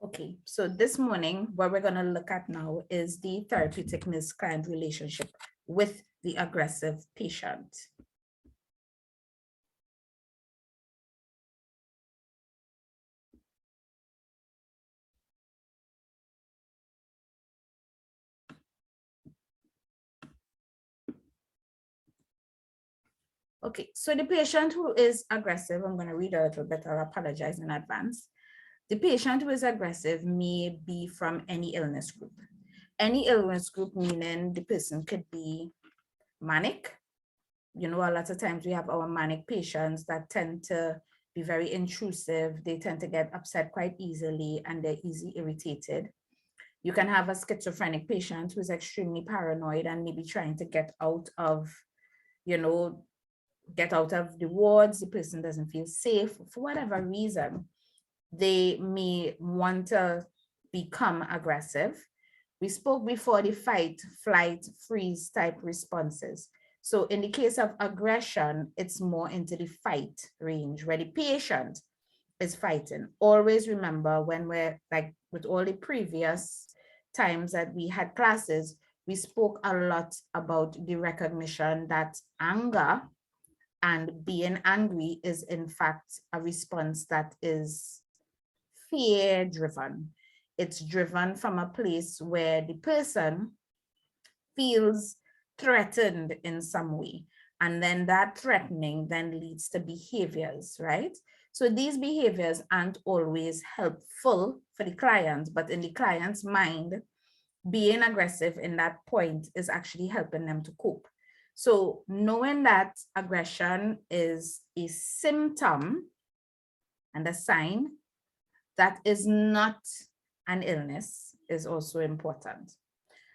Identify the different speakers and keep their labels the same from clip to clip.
Speaker 1: Okay, so this morning, what we're going to look at now is the therapeutic nurse-client relationship with the aggressive patient. Okay, so the patient who is aggressive, I'm going to read a little bit, I'll apologize in advance. The patient who is aggressive may be from any illness group. Any illness group, meaning the person could be manic. You know, a lot of times we have our manic patients that tend to be very intrusive. They tend to get upset quite easily and they're easily irritated. You can have a schizophrenic patient who's extremely paranoid and maybe trying to get out of, you know, get out of the wards. The person doesn't feel safe for whatever reason. They may want to become aggressive. We spoke before the fight, flight, freeze type responses. So in the case of aggression, it's more into the fight range where the patient is fighting. Always remember when we're like with all the previous times that we had classes, we spoke a lot about the recognition that anger and being angry is in fact a response that is fear driven. It's driven from a place where the person feels threatened in some way. And then that threatening then leads to behaviors, right? So these behaviors aren't always helpful for the client, but in the client's mind, being aggressive in that point is actually helping them to cope. So knowing that aggression is a symptom and a sign that is not an illness is also important.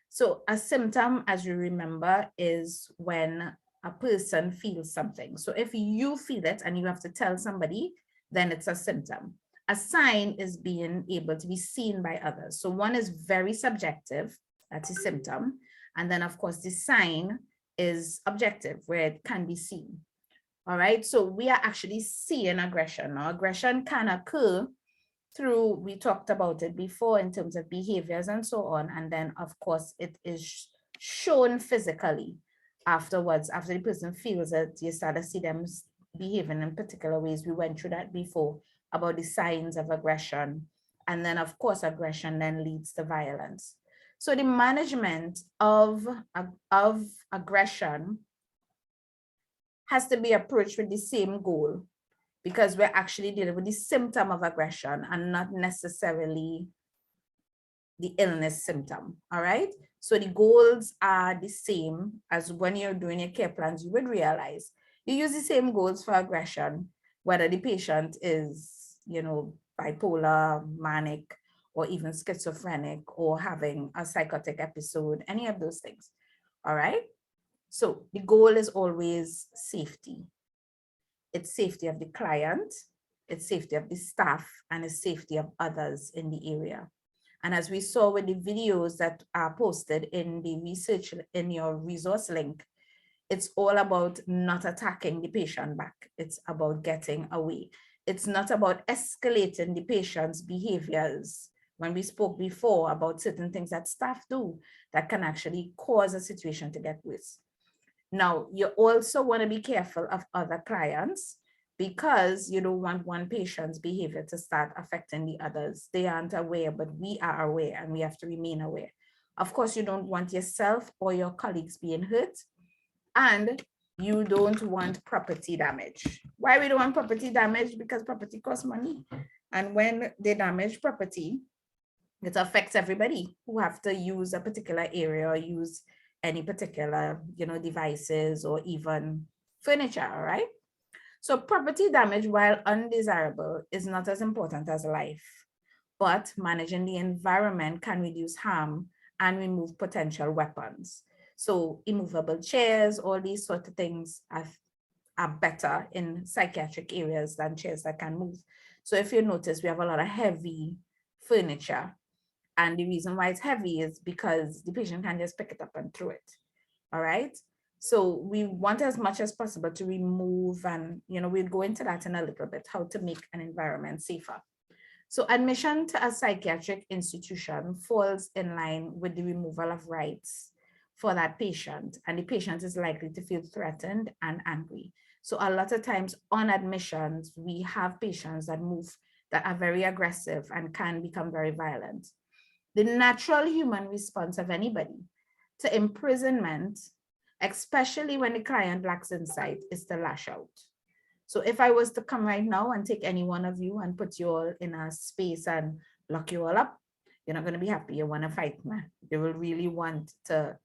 Speaker 1: So a symptom, as you remember, is when a person feels something. So if you feel it and you have to tell somebody, then it's a symptom. A sign is being able to be seen by others. So one is very subjective, that's a symptom. And then of course the sign is objective, where it can be seen. All right, so we are actually seeing aggression. Now, aggression can occur through, we talked about it before in terms of behaviors and so on. And then of course it is shown physically afterwards, after the person feels it, you start to see them behaving in particular ways. We went through that before about the signs of aggression. And then of course, aggression then leads to violence. So the management of aggression has to be approached with the same goal, because we're actually dealing with the symptom of aggression and not necessarily the illness symptom. All right. So the goals are the same as when you're doing your care plans. You would realize you use the same goals for aggression, whether the patient is, you know, bipolar, manic, or even schizophrenic, or having a psychotic episode, any of those things. All right. So the goal is always safety. It's safety of the client, it's safety of the staff, and it's safety of others in the area. And as we saw with the videos that are posted in the research in your resource link, it's all about not attacking the patient back. It's about getting away. It's not about escalating the patient's behaviors. When we spoke before about certain things that staff do that can actually cause a situation to get worse. Now, you also want to be careful of other clients, because you don't want one patient's behavior to start affecting the others. They aren't aware, but we are aware, and we have to remain aware. Of course, you don't want yourself or your colleagues being hurt, and you don't want property damage. Why we don't want property damage? Because property costs money. And when they damage property, it affects everybody who have to use a particular area or use any particular, you know, devices or even furniture, all right? So property damage, while undesirable, is not as important as life, but managing the environment can reduce harm and remove potential weapons. So immovable chairs, all these sort of things are better in psychiatric areas than chairs that can move. So if you notice, we have a lot of heavy furniture. And the reason why it's heavy is because the patient can just pick it up and throw it. All right. So we want as much as possible to remove, and, you know, we'll go into that in a little bit, how to make an environment safer. So admission to a psychiatric institution falls in line with the removal of rights for that patient, and the patient is likely to feel threatened and angry. So a lot of times on admissions, we have patients that are very aggressive and can become very violent. The natural human response of anybody to imprisonment, especially when the client lacks insight, is to lash out. So if I was to come right now and take any one of you and put you all in a space and lock you all up, you're not going to be happy. You want to fight, man. You will really want to,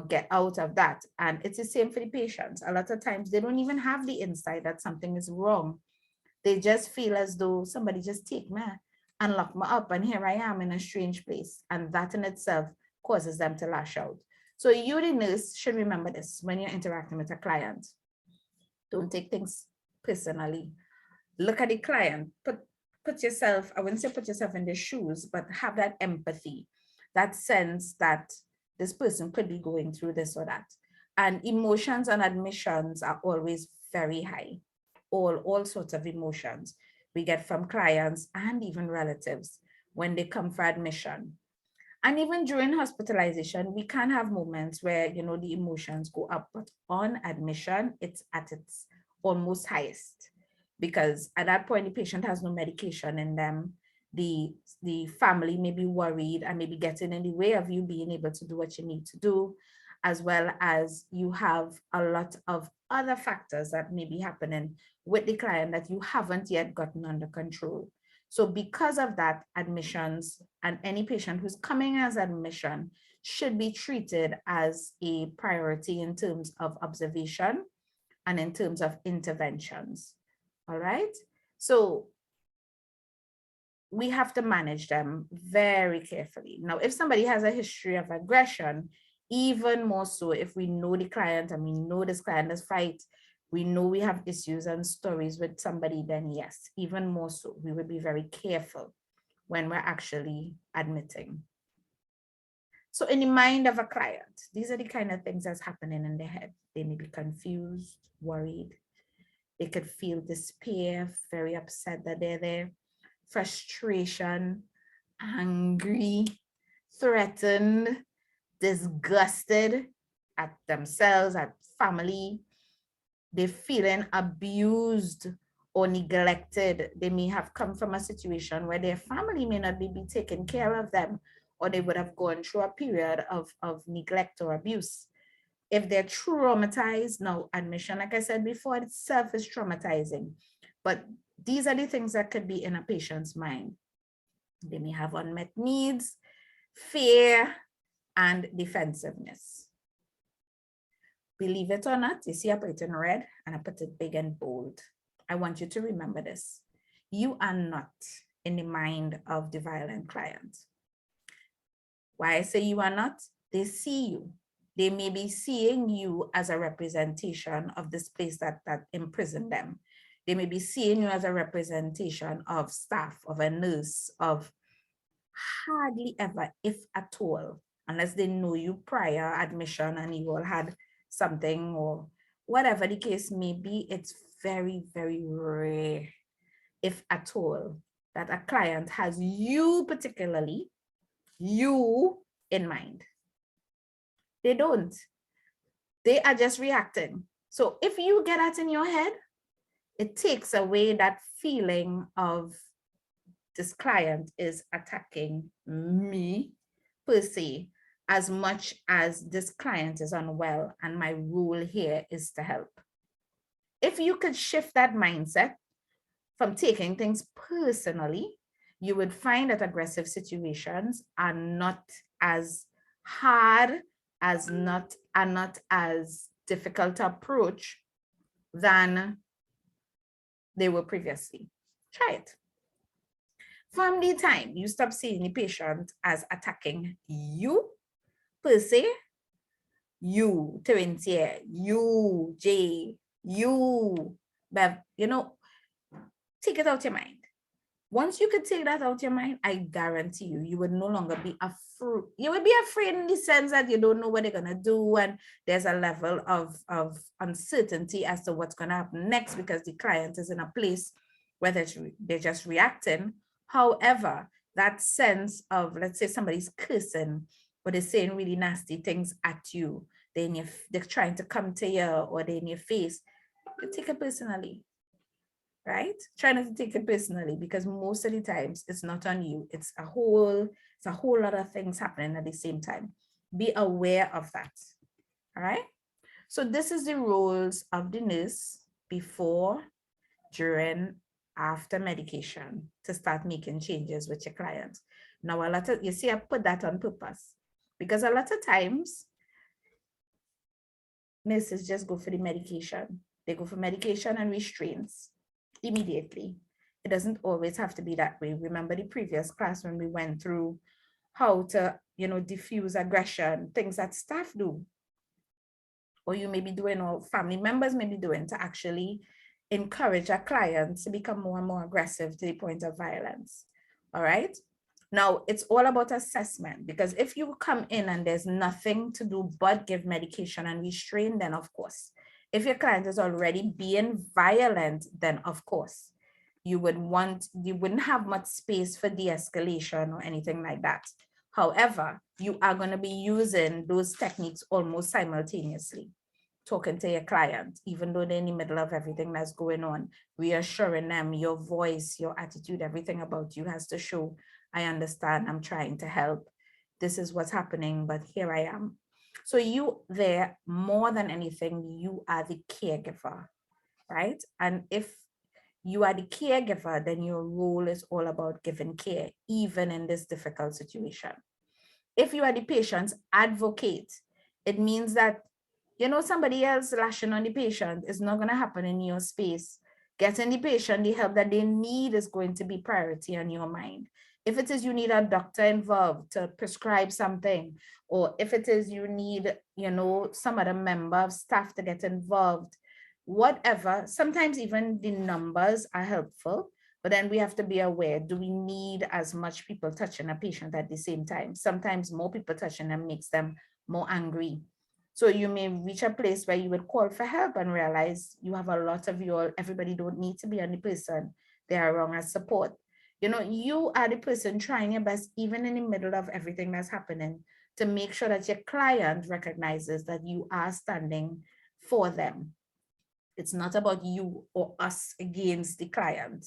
Speaker 1: get out of that. And it's the same for the patients. A lot of times they don't even have the insight that something is wrong. They just feel as though somebody just take me and lock me up, and here I am in a strange place. And that in itself causes them to lash out. So you, the nurse, should remember this when you're interacting with a client. Don't take things personally. Look at the client, put yourself, I wouldn't say put yourself in their shoes, but have that empathy, that sense that this person could be going through this or that. And emotions on admissions are always very high. All sorts of emotions we get from clients and even relatives when they come for admission. And even during hospitalization, we can have moments where, the emotions go up, but on admission, it's at its almost highest, because at that point, the patient has no medication in them. The family may be worried and maybe getting in the way of you being able to do what you need to do, as well as you have a lot of other factors that may be happening with the client that you haven't yet gotten under control. So because of that, admissions and any patient who's coming as admission should be treated as a priority in terms of observation and in terms of interventions. All right. So we have to manage them very carefully. Now, if somebody has a history of aggression, even more so if we know the client and we know this client has fight, we know we have issues and stories with somebody, then yes, even more so, we would be very careful when we're actually admitting. So in the mind of a client, these are the kind of things that's happening in their head. They may be confused, worried. They could feel despair, very upset that they're there, frustration, angry, threatened, disgusted at themselves, at family. They're feeling abused or neglected. They may have come from a situation where their family may not be taking care of them, or they would have gone through a period of neglect or abuse. If they're traumatized, now admission, like I said before, itself is traumatizing. But these are the things that could be in a patient's mind. They may have unmet needs, fear, and defensiveness. Believe it or not, you see I put it in red and I put it big and bold. I want you to remember this. You are not in the mind of the violent client. Why I say you are not? They see you. They may be seeing you as a representation of this place that imprisoned them. They may be seeing you as a representation of staff, of a nurse, of hardly ever, if at all, unless they know you prior admission and you all had something or whatever the case may be, it's very, very rare, if at all, that a client has you particularly, you in mind. They don't. They are just reacting. So if you get that in your head, it takes away that feeling of this client is attacking me per se, as much as this client is unwell and my role here is to help. If you could shift that mindset from taking things personally, you would find that aggressive situations are not as hard, are not as difficult to approach than they were previously. Try it. From the time you stop seeing the patient as attacking you per se, you, Terentia, you, Jay, you, Bev, take it out your mind. Once you could take that out your mind, I guarantee you, you would no longer be afraid. You would be afraid in the sense that you don't know what they're going to do. And there's a level of uncertainty as to what's going to happen next, because the client is in a place where they're just reacting. However, that sense of, let's say somebody's cursing or they're saying really nasty things at you, they're trying to come to you or they're in your face, you take it personally, right? Try not to take it personally, because most of the times it's not on you. It's a whole lot of things happening at the same time. Be aware of that. All right. So this is the roles of the nurse before, during, after medication to start making changes with your client. Now, a lot of, you see, I put that on purpose because a lot of times nurses just go for the medication. They go for medication and restraints immediately. It doesn't always have to be that way. Remember the previous class when we went through how to, diffuse aggression, things that staff do, or you may be doing, or family members may be doing, to actually encourage our clients to become more and more aggressive to the point of violence. All right. Now, it's all about assessment, because if you come in and there's nothing to do but give medication and restrain, then of course. If your client is already being violent, then of course, you wouldn't have much space for de-escalation or anything like that. However, you are going to be using those techniques almost simultaneously, talking to your client, even though they're in the middle of everything that's going on, reassuring them, your voice, your attitude, everything about you has to show, I understand, I'm trying to help. This is what's happening, but here I am. So you there, more than anything, you are the caregiver, right? And if you are the caregiver, then your role is all about giving care, even in this difficult situation. If you are the patient's advocate, it means that, somebody else lashing on the patient is not going to happen in your space. Getting the patient the help that they need is going to be priority on your mind. If it is you need a doctor involved to prescribe something, or if it is you need, some other member of staff to get involved, whatever, sometimes even the numbers are helpful, but then we have to be aware, do we need as much people touching a patient at the same time? Sometimes more people touching them makes them more angry. So you may reach a place where you would call for help and realize you have a lot of everybody don't need to be on the person. They are wrong as support. You are the person trying your best, even in the middle of everything that's happening, to make sure that your client recognizes that you are standing for them. It's not about you or us against the client.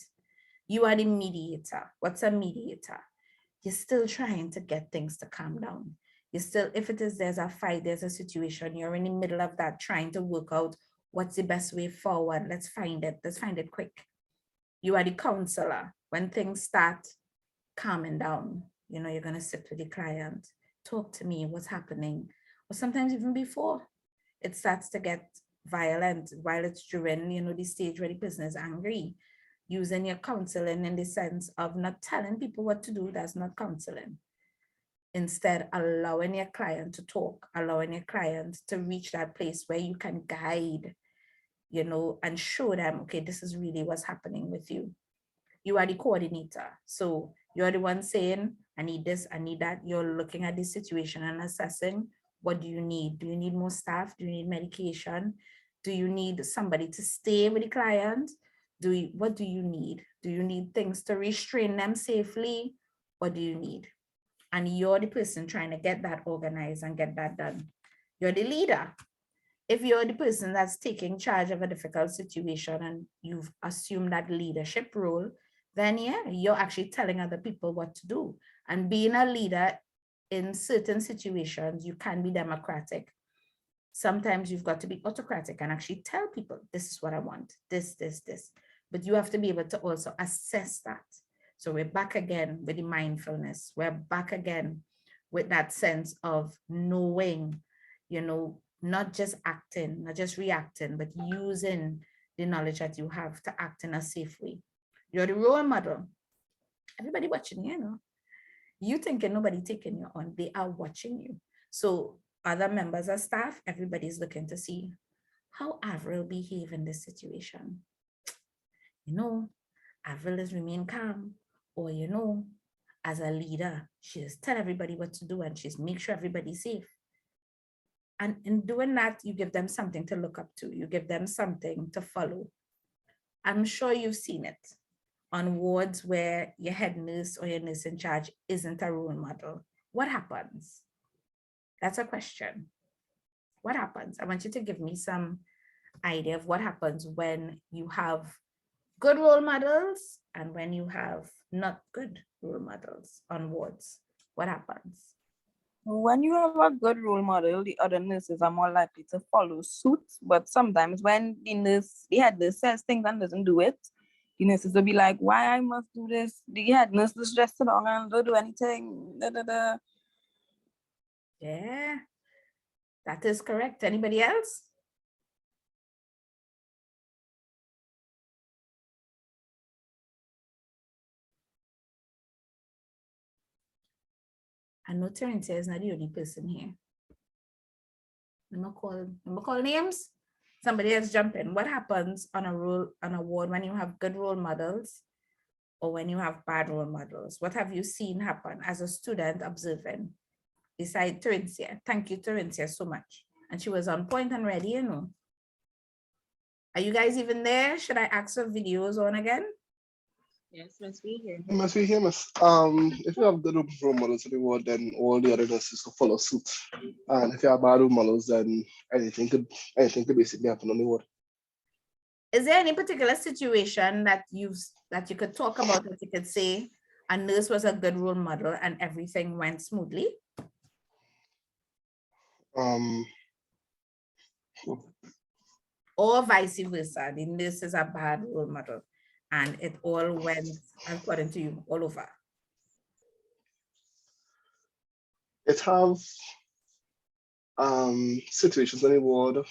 Speaker 1: You are the mediator. What's a mediator? You're still trying to get things to calm down. You're still, if it is there's a fight, there's a situation, you're in the middle of that, trying to work out what's the best way forward. Let's find it quick. You are the counselor. When things start calming down, you're going to sit with the client, talk to me, what's happening. Or sometimes even before it starts to get violent, while it's during, the stage where the person is angry, using your counseling in the sense of not telling people what to do. That's not counseling. Instead, allowing your client to talk, allowing your client to reach that place where you can guide, and show them, okay, this is really what's happening with you. You are the coordinator. So you're the one saying, I need this, I need that. You're looking at the situation and assessing, what do you need? Do you need more staff? Do you need medication? Do you need somebody to stay with the client? What do you need? Do you need things to restrain them safely? What do you need? And you're the person trying to get that organized and get that done. You're the leader. If you're the person that's taking charge of a difficult situation and you've assumed that leadership role, then yeah, you're actually telling other people what to do. And being a leader in certain situations, you can be democratic. Sometimes you've got to be autocratic and actually tell people, this is what I want, this. But you have to be able to also assess that. So we're back again with the mindfulness. We're back again with that sense of knowing, not just acting, not just reacting, but using the knowledge that you have to act in a safe way. You're the role model. Everybody watching you, You thinking nobody taking you on, they are watching you. So other members of staff, everybody's looking to see how Avril behave in this situation. Avril is remain calm, or as a leader, she just tell everybody what to do and she's make sure everybody's safe. And in doing that, you give them something to look up to. You give them something to follow. I'm sure you've seen it on wards where your head nurse or your nurse in charge isn't a role model, what happens? That's a question. What happens? I want you to give me some idea of what happens when you have good role models and when you have not good role models on wards. What happens?
Speaker 2: When you have a good role model, the other nurses are more likely to follow suit. But sometimes when the head nurse says things and doesn't do it, the nurses will be like, why I must do this? The head nurse just sit down and don't do anything. Da, da, da.
Speaker 1: Yeah, that is correct. Anybody else? I know Terence is not the only person here. I'm gonna call names. Somebody else jump in. What happens on a ward when you have good role models or when you have bad role models? What have you seen happen as a student observing? Beside Terencia. Thank you, Terencia, so much. And she was on point and ready, you know. Are you guys even there? Should I ask for videos on again?
Speaker 3: Yes, Miss, we hear.
Speaker 4: Miss, we hear, miss. If you have good role models in the world, then all the other nurses will follow suit. And if you have bad role models, then anything could basically happen on the world.
Speaker 1: Is there any particular situation that you could talk about that you could say a nurse was a good role model and everything went smoothly? Or vice versa, the nurse is a bad role model and it all went, according to you, all over.
Speaker 4: It have situations in the world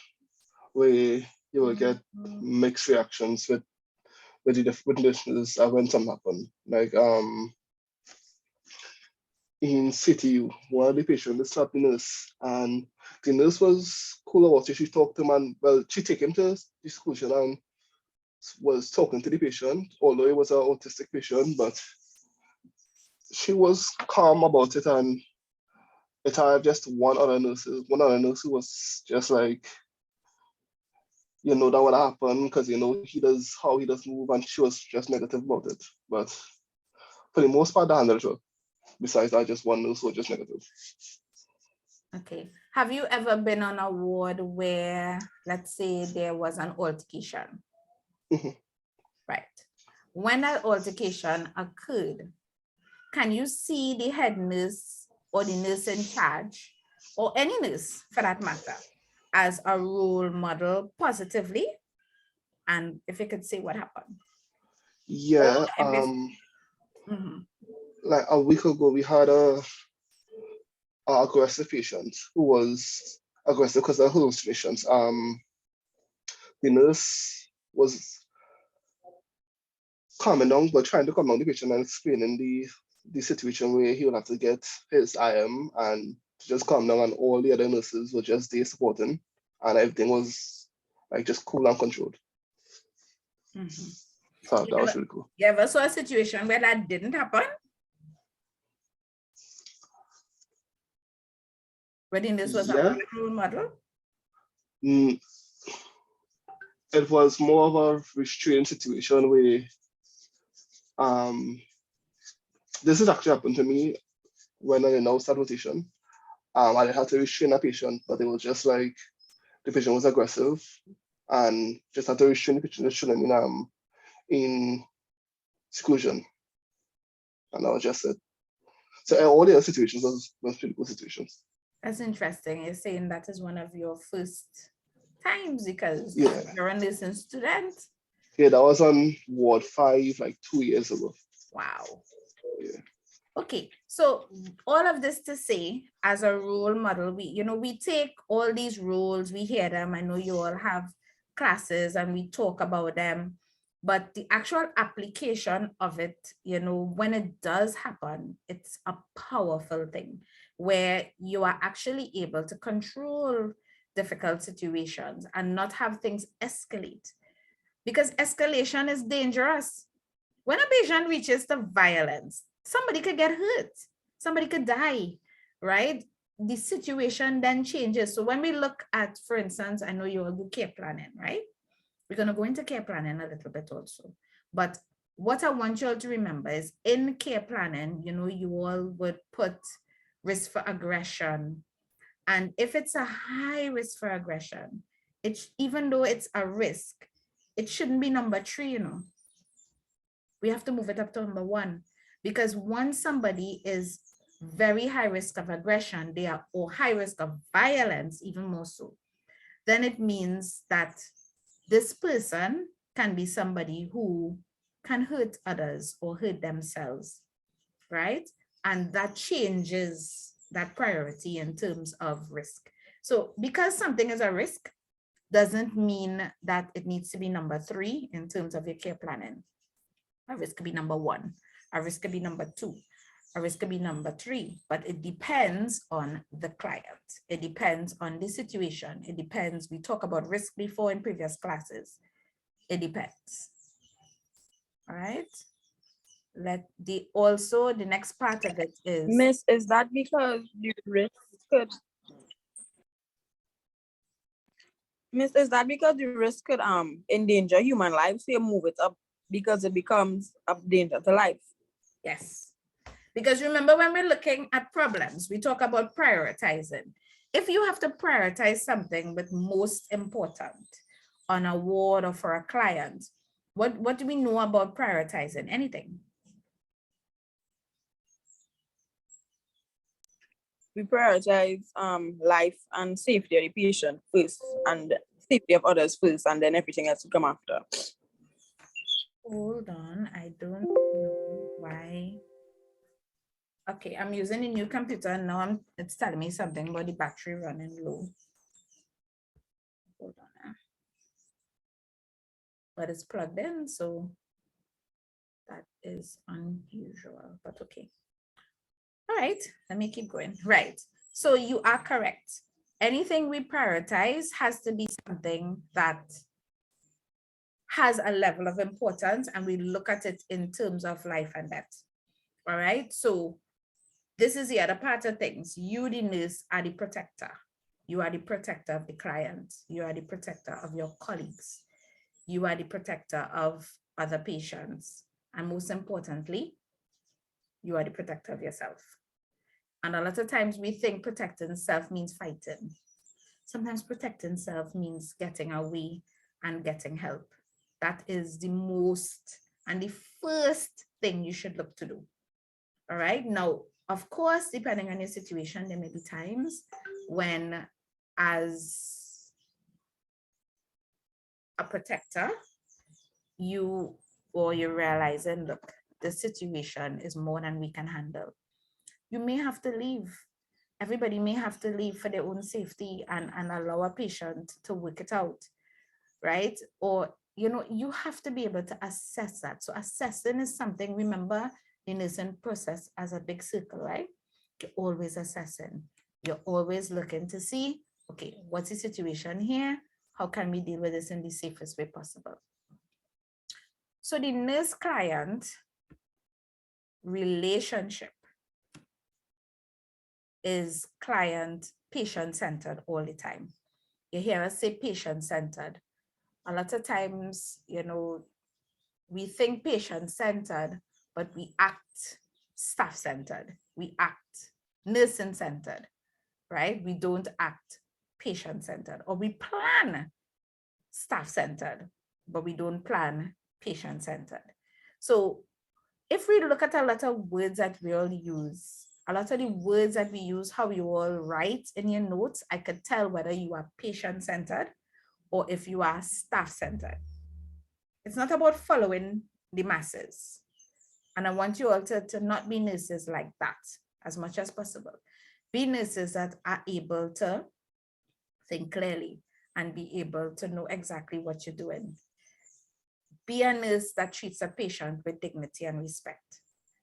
Speaker 4: where you will get mixed reactions with the nurses when something happen. Like in CTU, one of the patients slapped the nurse, and the nurse was cool about it. She talked to him, and well, she took him to the exclusion and was talking to the patient, although it was an autistic patient, but she was calm about it. And it had just one other nurse who was just like, you know, that would happen because you know how he does move, and she was just negative about it. But for the most part, the handled it well. Besides that, just one nurse was just negative.
Speaker 1: Okay. Have you ever been on a ward where, let's say, there was an altercation? Right. When that altercation occurred, can you see the head nurse or the nurse in charge, or any nurse for that matter, as a role model positively? And if you could say what happened.
Speaker 4: Yeah. Like a week ago, we had a aggressive patient who was aggressive because of hallucinations. The nurse was calming down, but trying to calm down the patient and explaining the situation where he would have to get his IM and to just calm down, and all the other nurses were just there supporting, and everything was like just cool and controlled. So that was really cool.
Speaker 1: You ever saw a situation where that didn't happen? When this was a role model?
Speaker 4: It was more of a restrained situation where this has actually happened to me when I announced that rotation. I had to restrain a patient, but it was just like the patient was aggressive and just had to restrain the patient in seclusion. And that was just it. So all the other situations was pretty good situations.
Speaker 1: That's interesting. You're saying that is one of your first times because
Speaker 4: Yeah.
Speaker 1: you're a nursing student.
Speaker 4: Yeah, that was on Ward 5 like 2 years ago.
Speaker 1: Wow.
Speaker 4: Yeah.
Speaker 1: Okay, so all of this to say, as a role model, we take all these roles, we hear them. I know you all have classes and we talk about them, but the actual application of it, when it does happen, it's a powerful thing where you are actually able to control difficult situations and not have things escalate, because escalation is dangerous. When a patient reaches the violence, somebody could get hurt, somebody could die, right? The situation then changes. So when we look at, for instance, I know you all do care planning, right? We're going to go into care planning a little bit also. But what I want you all to remember is in care planning, you all would put risk for aggression. And if it's a high risk for aggression, even though it's a risk, it shouldn't be number 3, We have to move it up to number 1. Because once somebody is very high risk of aggression, or high risk of violence, even more so, then it means that this person can be somebody who can hurt others or hurt themselves, right? And that changes that priority in terms of risk. So because something is a risk doesn't mean that it needs to be number 3 in terms of your care planning. A risk could be number 1, a risk could be number 2, a risk could be number 3, but it depends on the client. It depends on the situation. It depends. We talked about risk before in previous classes. It depends. All right. The next part of it is,
Speaker 2: Miss, is that because the risk could endanger human lives? So you move it up because it becomes a danger to life.
Speaker 1: yes. Because remember, when we're looking at problems, we talk about prioritizing. If you have to prioritize something with most important on a ward or for a client, what do we know about prioritizing? Anything?
Speaker 2: We prioritize life and safety of the patient first, and safety of others first, and then everything else will come after.
Speaker 1: Hold on, I don't know why. Okay, I'm using a new computer and now it's telling me something about the battery running low. Hold on. But it's plugged in, so that is unusual, but okay. All right, let me keep going. Right, so you are correct. Anything we prioritize has to be something that has a level of importance and we look at it in terms of life and death. All right, so this is the other part of things. You, the nurse, are the protector. You are the protector of the client. You are the protector of your colleagues. You are the protector of other patients. And most importantly, you are the protector of yourself. And a lot of times we think protecting self means fighting. Sometimes protecting self means getting away and getting help. That is the most and the first thing you should look to do. All right. Now, of course, depending on your situation, there may be times when, as a protector, you're realizing, look, the situation is more than we can handle. You may have to leave. Everybody may have to leave for their own safety and allow a patient to work it out, right? Or, you have to be able to assess that. So assessing is something, remember, the nursing process as a big circle, right? You're always assessing. You're always looking to see, okay, what's the situation here? How can we deal with this in the safest way possible? So the nurse-client relationship is patient-centered all the time. You hear us say patient-centered. A lot of times, we think patient-centered, but we act staff-centered. We act nursing-centered, right? We don't act patient-centered, or we plan staff-centered, but we don't plan patient-centered. So if we look at a lot of words that we all use, a lot of the words that we use, how you all write in your notes, I could tell whether you are patient-centered or if you are staff-centered. It's not about following the masses. And I want you all to not be nurses like that as much as possible. Be nurses that are able to think clearly and be able to know exactly what you're doing. Be a nurse that treats a patient with dignity and respect,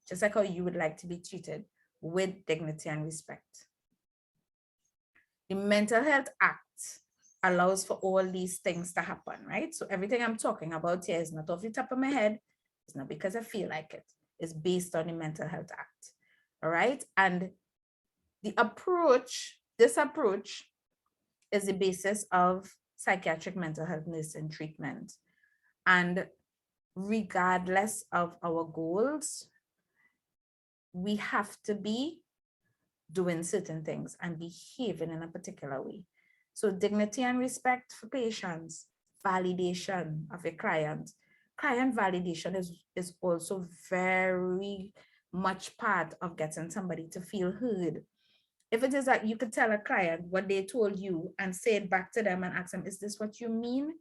Speaker 1: just like how you would like to be treated with dignity and respect. The Mental Health Act allows for all these things to happen, right? So everything I'm talking about here is not off the top of my head. It's not because I feel like it. It's based on the Mental Health Act, all right? And this approach is the basis of psychiatric mental health nursing treatment. And regardless of our goals, we have to be doing certain things and behaving in a particular way. So dignity and respect for patients, validation of a client. Client validation is also very much part of getting somebody to feel heard. If it is that you could tell a client what they told you and say it back to them and ask them, is this what you mean?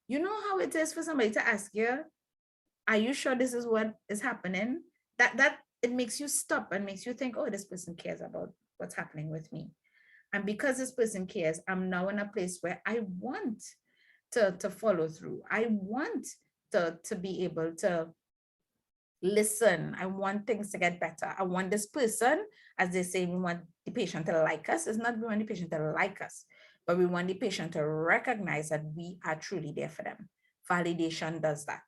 Speaker 1: You know how it is for somebody to ask you, are you sure this is what is happening? That it makes you stop and makes you think, oh, this person cares about what's happening with me. And because this person cares, I'm now in a place where I want to follow through. I want to be able to listen. I want things to get better. I want this person, as they say, we want the patient to like us. It's not we want the patient to like us, but we want the patient to recognize that we are truly there for them. Validation does that.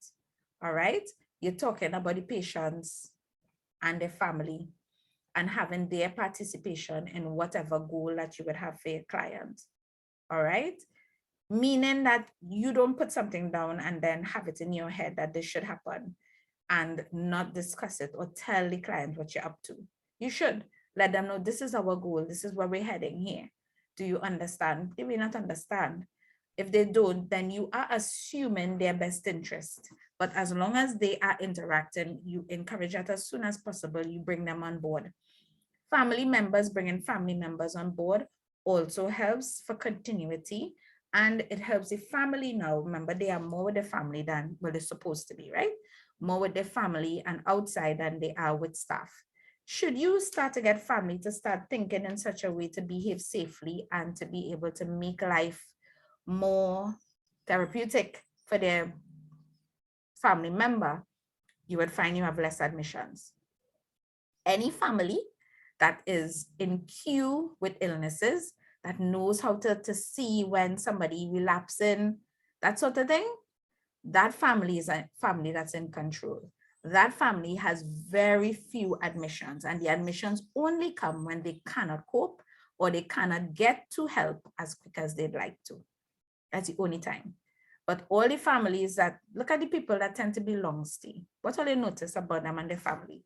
Speaker 1: All right. You're talking about the patients and their family and having their participation in whatever goal that you would have for your client. All right. Meaning that you don't put something down and then have it in your head that this should happen and not discuss it or tell the client what you're up to. You should let them know this is our goal. This is where we're heading here. Do you understand? They may not understand. If they don't, then you are assuming their best interest. But as long as they are interacting, you encourage that as soon as possible, you bring them on board. Family members, bringing family members on board also helps for continuity, and it helps the family now. Remember, they are more with the family than what they're supposed to be, right? More with their family and outside than they are with staff. Should you start to get family to start thinking in such a way to behave safely and to be able to make life more therapeutic for their family member, you would find you have less admissions. Any family that is in queue with illnesses, that knows how to see when somebody relapsing, that sort of thing, that family is a family that's in control. That family has very few admissions, and the admissions only come when they cannot cope or they cannot get to help as quick as they'd like to. That's the only time. But all the families that, look at the people that tend to be long stay. What will you notice about them and their family?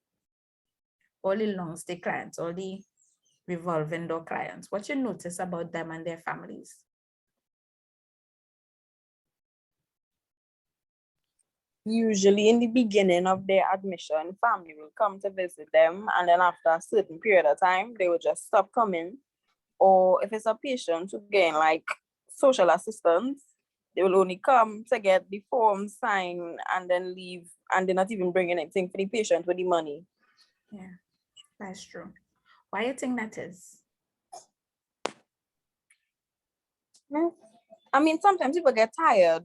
Speaker 1: All the long stay clients, all the revolving door clients, what you notice about them and their families?
Speaker 2: Usually in the beginning of their admission, family will come to visit them, and then after a certain period of time, they will just stop coming. Or if it's a patient who getting like social assistance, they will only come to get the form signed and then leave, and they're not even bringing anything for the patient with the money.
Speaker 1: Yeah, that's true. Why do you think that is?
Speaker 2: I mean, sometimes people get tired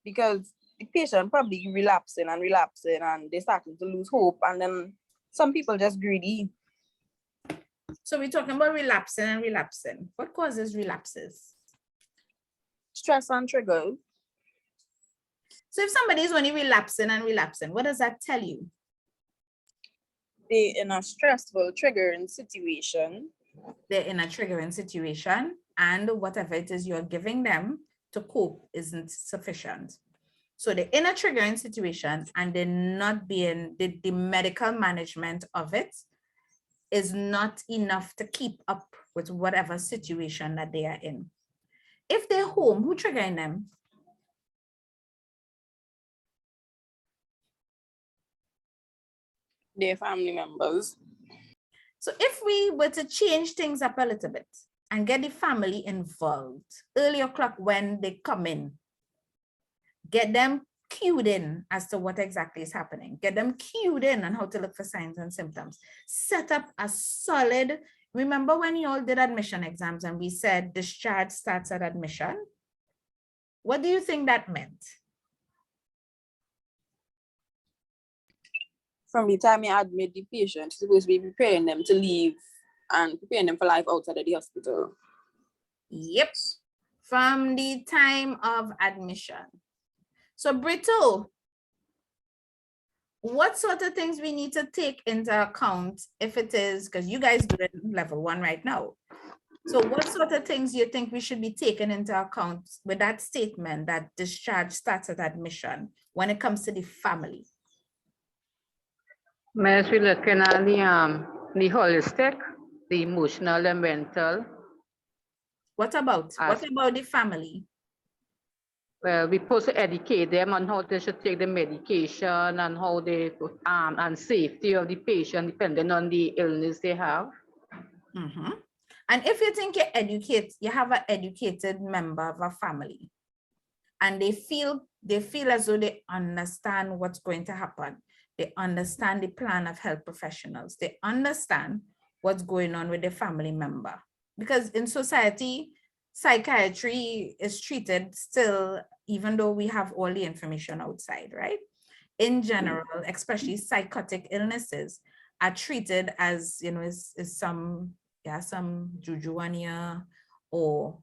Speaker 2: because the patient probably relapsing and they're starting to lose hope, and then some people just greedy.
Speaker 1: So we're talking about relapsing and relapsing. What causes relapses?
Speaker 2: Stress and triggers.
Speaker 1: So if somebody is only relapsing and relapsing, what does that tell you?
Speaker 2: They're in a stressful, triggering situation.
Speaker 1: They're in a triggering situation, and whatever it is you're giving them to cope isn't sufficient. So they're in a triggering situation and they're not being, the medical management of it is not enough to keep up with whatever situation that they are in. If they're home, who triggering them?
Speaker 2: Their family members.
Speaker 1: So if we were to change things up a little bit and get the family involved, early o'clock when they come in, get them cued in as to what exactly is happening, get them cued in on how to look for signs and symptoms, set up a solid, remember when you all did admission exams and we said discharge starts at admission? What do you think that meant?
Speaker 2: From the time you admit the patient, you're supposed to be preparing them to leave and preparing them for life outside of the hospital.
Speaker 1: Yep, from the time of admission. So Brito, what sort of things we need to take into account if it is, because you guys do it level 1 right now. So what sort of things do you think we should be taking into account with that statement that discharge starts at admission when it comes to the family?
Speaker 5: Miss, we're looking at the holistic, the emotional and mental.
Speaker 1: What about the family?
Speaker 5: Well, we're supposed to educate them on how they should take the medication and how they and safety of the patient depending on the illness they have.
Speaker 1: Mm-hmm. And if you think you have an educated member of a family, and they feel as though they understand what's going to happen, they understand the plan of health professionals, they understand what's going on with the family member. Because in society, psychiatry is treated still, even though we have all the information outside, right? In general, especially psychotic illnesses are treated as, you know, is some juju on you, or,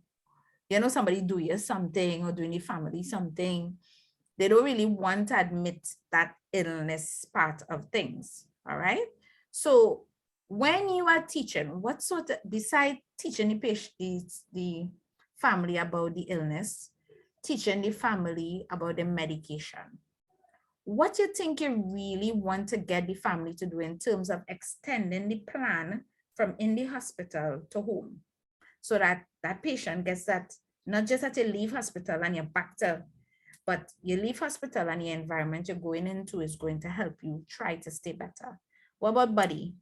Speaker 1: you know, somebody do you something, or doing the family something. They don't really want to admit that illness part of things, all right? So when you are teaching, what sort of, besides teaching the patient, the family about the illness, teaching the family about the medication, what do you think you really want to get the family to do in terms of extending the plan from in the hospital to home, so that that patient gets that, not just that you leave hospital and you're back to, but you leave hospital and the environment you're going into is going to help you try to stay better. What about Buddy?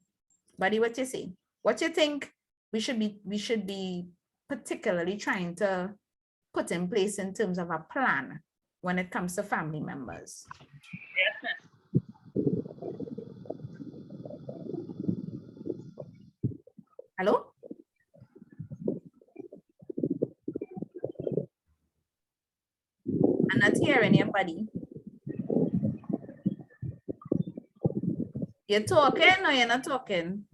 Speaker 1: Buddy, what you say? What you think we should be particularly trying to put in place in terms of a plan when it comes to family members? Hello? I'm not hearing you, Buddy. You're talking or you're not talking?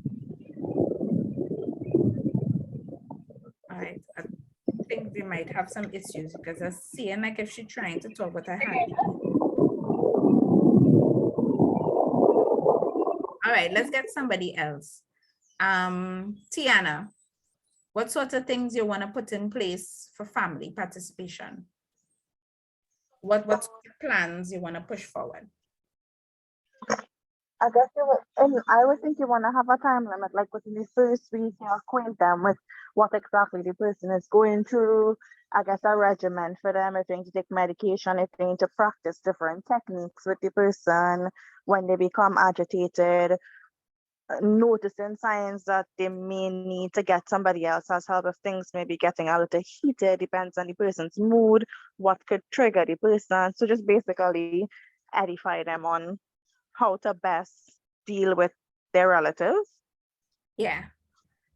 Speaker 1: All right, I think we might have some issues because I see like if she's trying to talk, but I hardly hear. All right, let's get somebody else. Tiana, what sort of things you want to put in place for family participation? What plans you want to push forward?
Speaker 6: I guess I would think you want to have a time limit, like within the first week, you acquaint them with what exactly the person is going through. I guess a regimen for them, if they need to take medication, if they need to practice different techniques with the person when they become agitated, noticing signs that they may need to get somebody else's help if things may be getting a little heated, depends on the person's mood, what could trigger the person. So just basically edify them on how to best deal with their relatives.
Speaker 1: Yeah,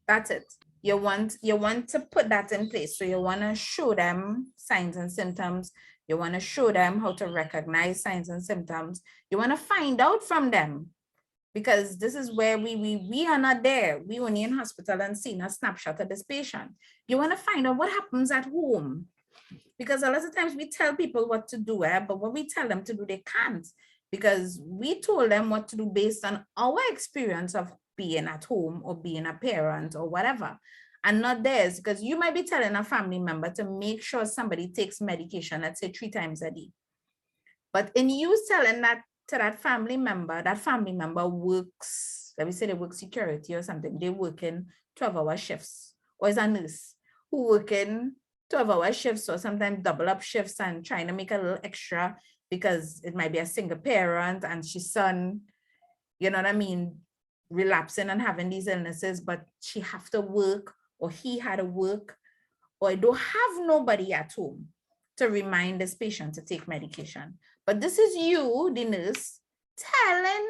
Speaker 1: that's it. You want to put that in place. So you want to show them signs and symptoms. You want to show them how to recognize signs and symptoms. You want to find out from them, because this is where we are not there. We only in hospital and seeing a snapshot of this patient. You want to find out what happens at home, because a lot of times we tell people what to do, but what we tell them to do, they can't, because we told them what to do based on our experience of being at home or being a parent or whatever, and not theirs. Because you might be telling a family member to make sure somebody takes medication, let's say 3 times a day. But in you telling that to that family member works, let me say they work security or something, they work in 12-hour shifts, or is a nurse who work in 12-hour shifts or sometimes double up shifts and trying to make a little extra because it might be a single parent and she's son, you know what I mean, relapsing and having these illnesses, but she have to work, or he had to work, or I don't have nobody at home to remind this patient to take medication. But this is you, the nurse, telling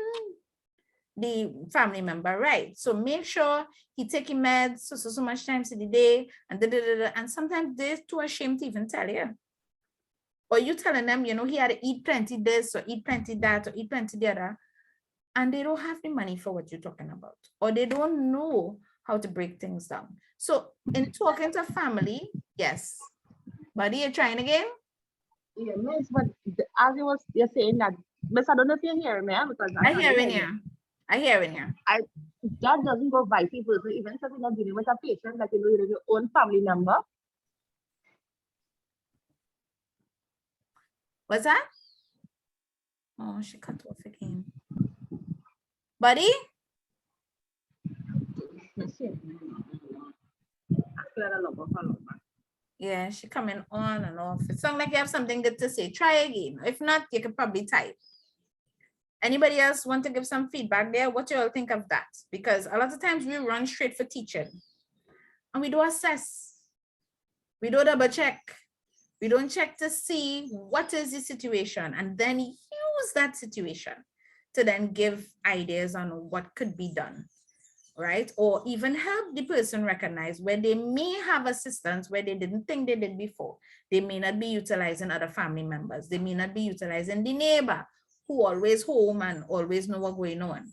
Speaker 1: the family member, right? So make sure he taking meds so much times in the day, and and sometimes they're too ashamed to even tell you. Or you telling them, you know, he had to eat plenty this, or eat plenty that, or eat plenty the other, and they don't have the money for what you're talking about, or they don't know how to break things down. So in talking to family, yes. Buddy, you're trying again?
Speaker 3: Yeah, miss, but as you're saying that, miss, I don't know if you hear me, because
Speaker 1: I hear in here. I hear in here.
Speaker 6: That doesn't go vice versa. Even if you're not dealing with a patient that you know is your own family member.
Speaker 1: What's that? Oh, she cut off again. Buddy? Yeah, she coming on and off. It sounds like you have something good to say. Try again. If not, you could probably type. Anybody else want to give some feedback there? What you all think of that? Because a lot of times we run straight for teaching and we don't assess. We don't double check. We don't check to see what is the situation and then use that situation to then give ideas on what could be done, right? Or even help the person recognize where they may have assistance where they didn't think they did before. They may not be utilizing other family members. They may not be utilizing the neighbor who always home and always know what's going on.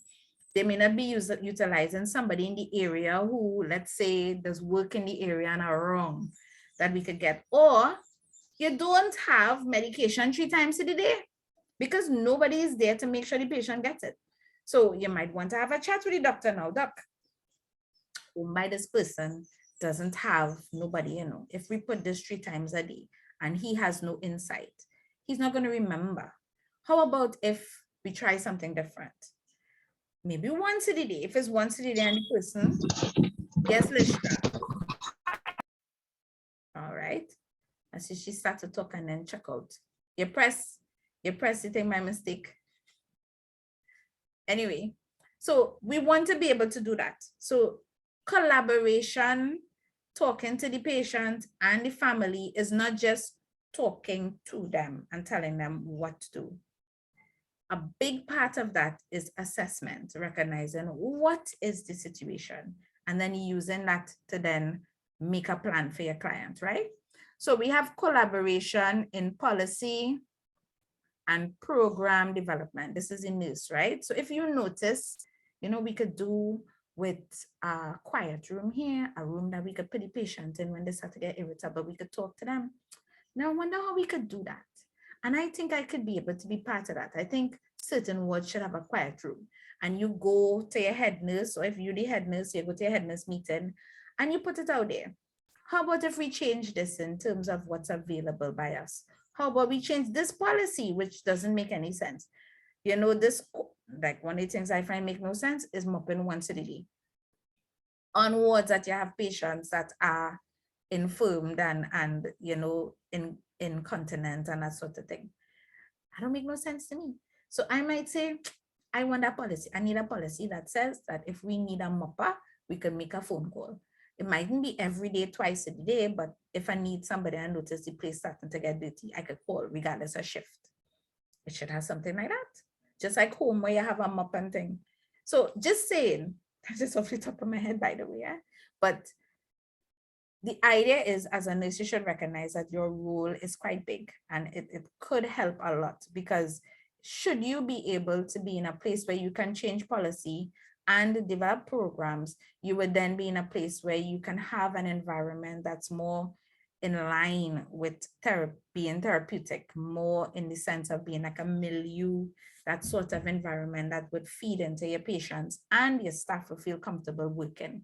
Speaker 1: They may not be utilizing somebody in the area who, let's say, does work in the area and are wrong that we could get. Or you don't have medication 3 times a day because nobody is there to make sure the patient gets it. So you might want to have a chat with the doctor now. Doc, why this person doesn't have nobody, if we put this 3 times a day and he has no insight, he's not going to remember. How about if we try something different? Maybe once a day. If it's once a day and the person gets Lister. All right. And so she starts to talk and then check out. You press, you take my mistake. Anyway, so we want to be able to do that. So collaboration, talking to the patient and the family is not just talking to them and telling them what to do. A big part of that is assessment, recognizing what is the situation, and then using that to then make a plan for your client, right? So we have collaboration in policy and program development. This is in this, right? So if you notice, we could do with a quiet room here, a room that we could put the patient in when they start to get irritable, we could talk to them. Now I wonder how we could do that. And I think I could be able to be part of that. I think certain wards should have a quiet room and you go to your head nurse, or if you're the head nurse, you go to your head nurse meeting and you put it out there. How about if we change this in terms of what's available by us? How about we change this policy, which doesn't make any sense? This, like one of the things I find make no sense is mopping once a day. On wards that you have patients that are infirmed and incontinent and that sort of thing. That don't make no sense to me. So I might say, I want a policy. I need a policy that says that if we need a mopper, we can make a phone call. It mightn't be every day, twice a day, but if I need somebody and notice the place starting to get dirty, I could call regardless of shift. It should have something like that. Just like home where you have a mop and thing. So just saying, that's just off the top of my head, by the way. Yeah? But the idea is, as a nurse, you should recognize that your role is quite big and it could help a lot, because should you be able to be in a place where you can change policy and develop programs, you would then be in a place where you can have an environment that's more in line with being therapeutic, more in the sense of being like a milieu, that sort of environment that would feed into your patients and your staff will feel comfortable working.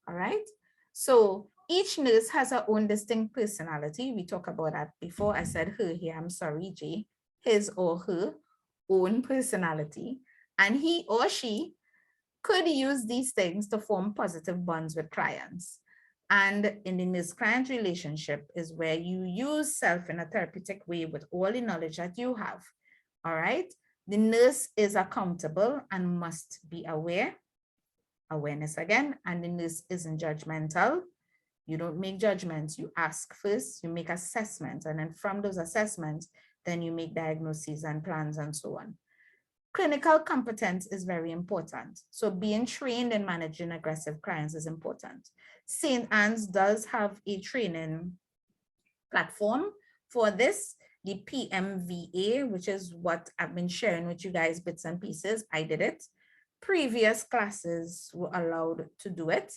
Speaker 1: All right. So each nurse has her own distinct personality. We talked about that before. I said her here, I'm sorry, Jay. His or her own personality. And he or she could use these things to form positive bonds with clients. And in the nurse-client relationship is where you use self in a therapeutic way with all the knowledge that you have. All right. The nurse is accountable and must be aware. Awareness again, and the nurse isn't judgmental. You don't make judgments, you ask first, you make assessments, and then from those assessments, then you make diagnoses and plans and so on. Clinical competence is very important. So being trained in managing aggressive clients is important. St. Anne's does have a training platform for this, the PMVA, which is what I've been sharing with you guys, bits and pieces. I did it. Previous classes were allowed to do it.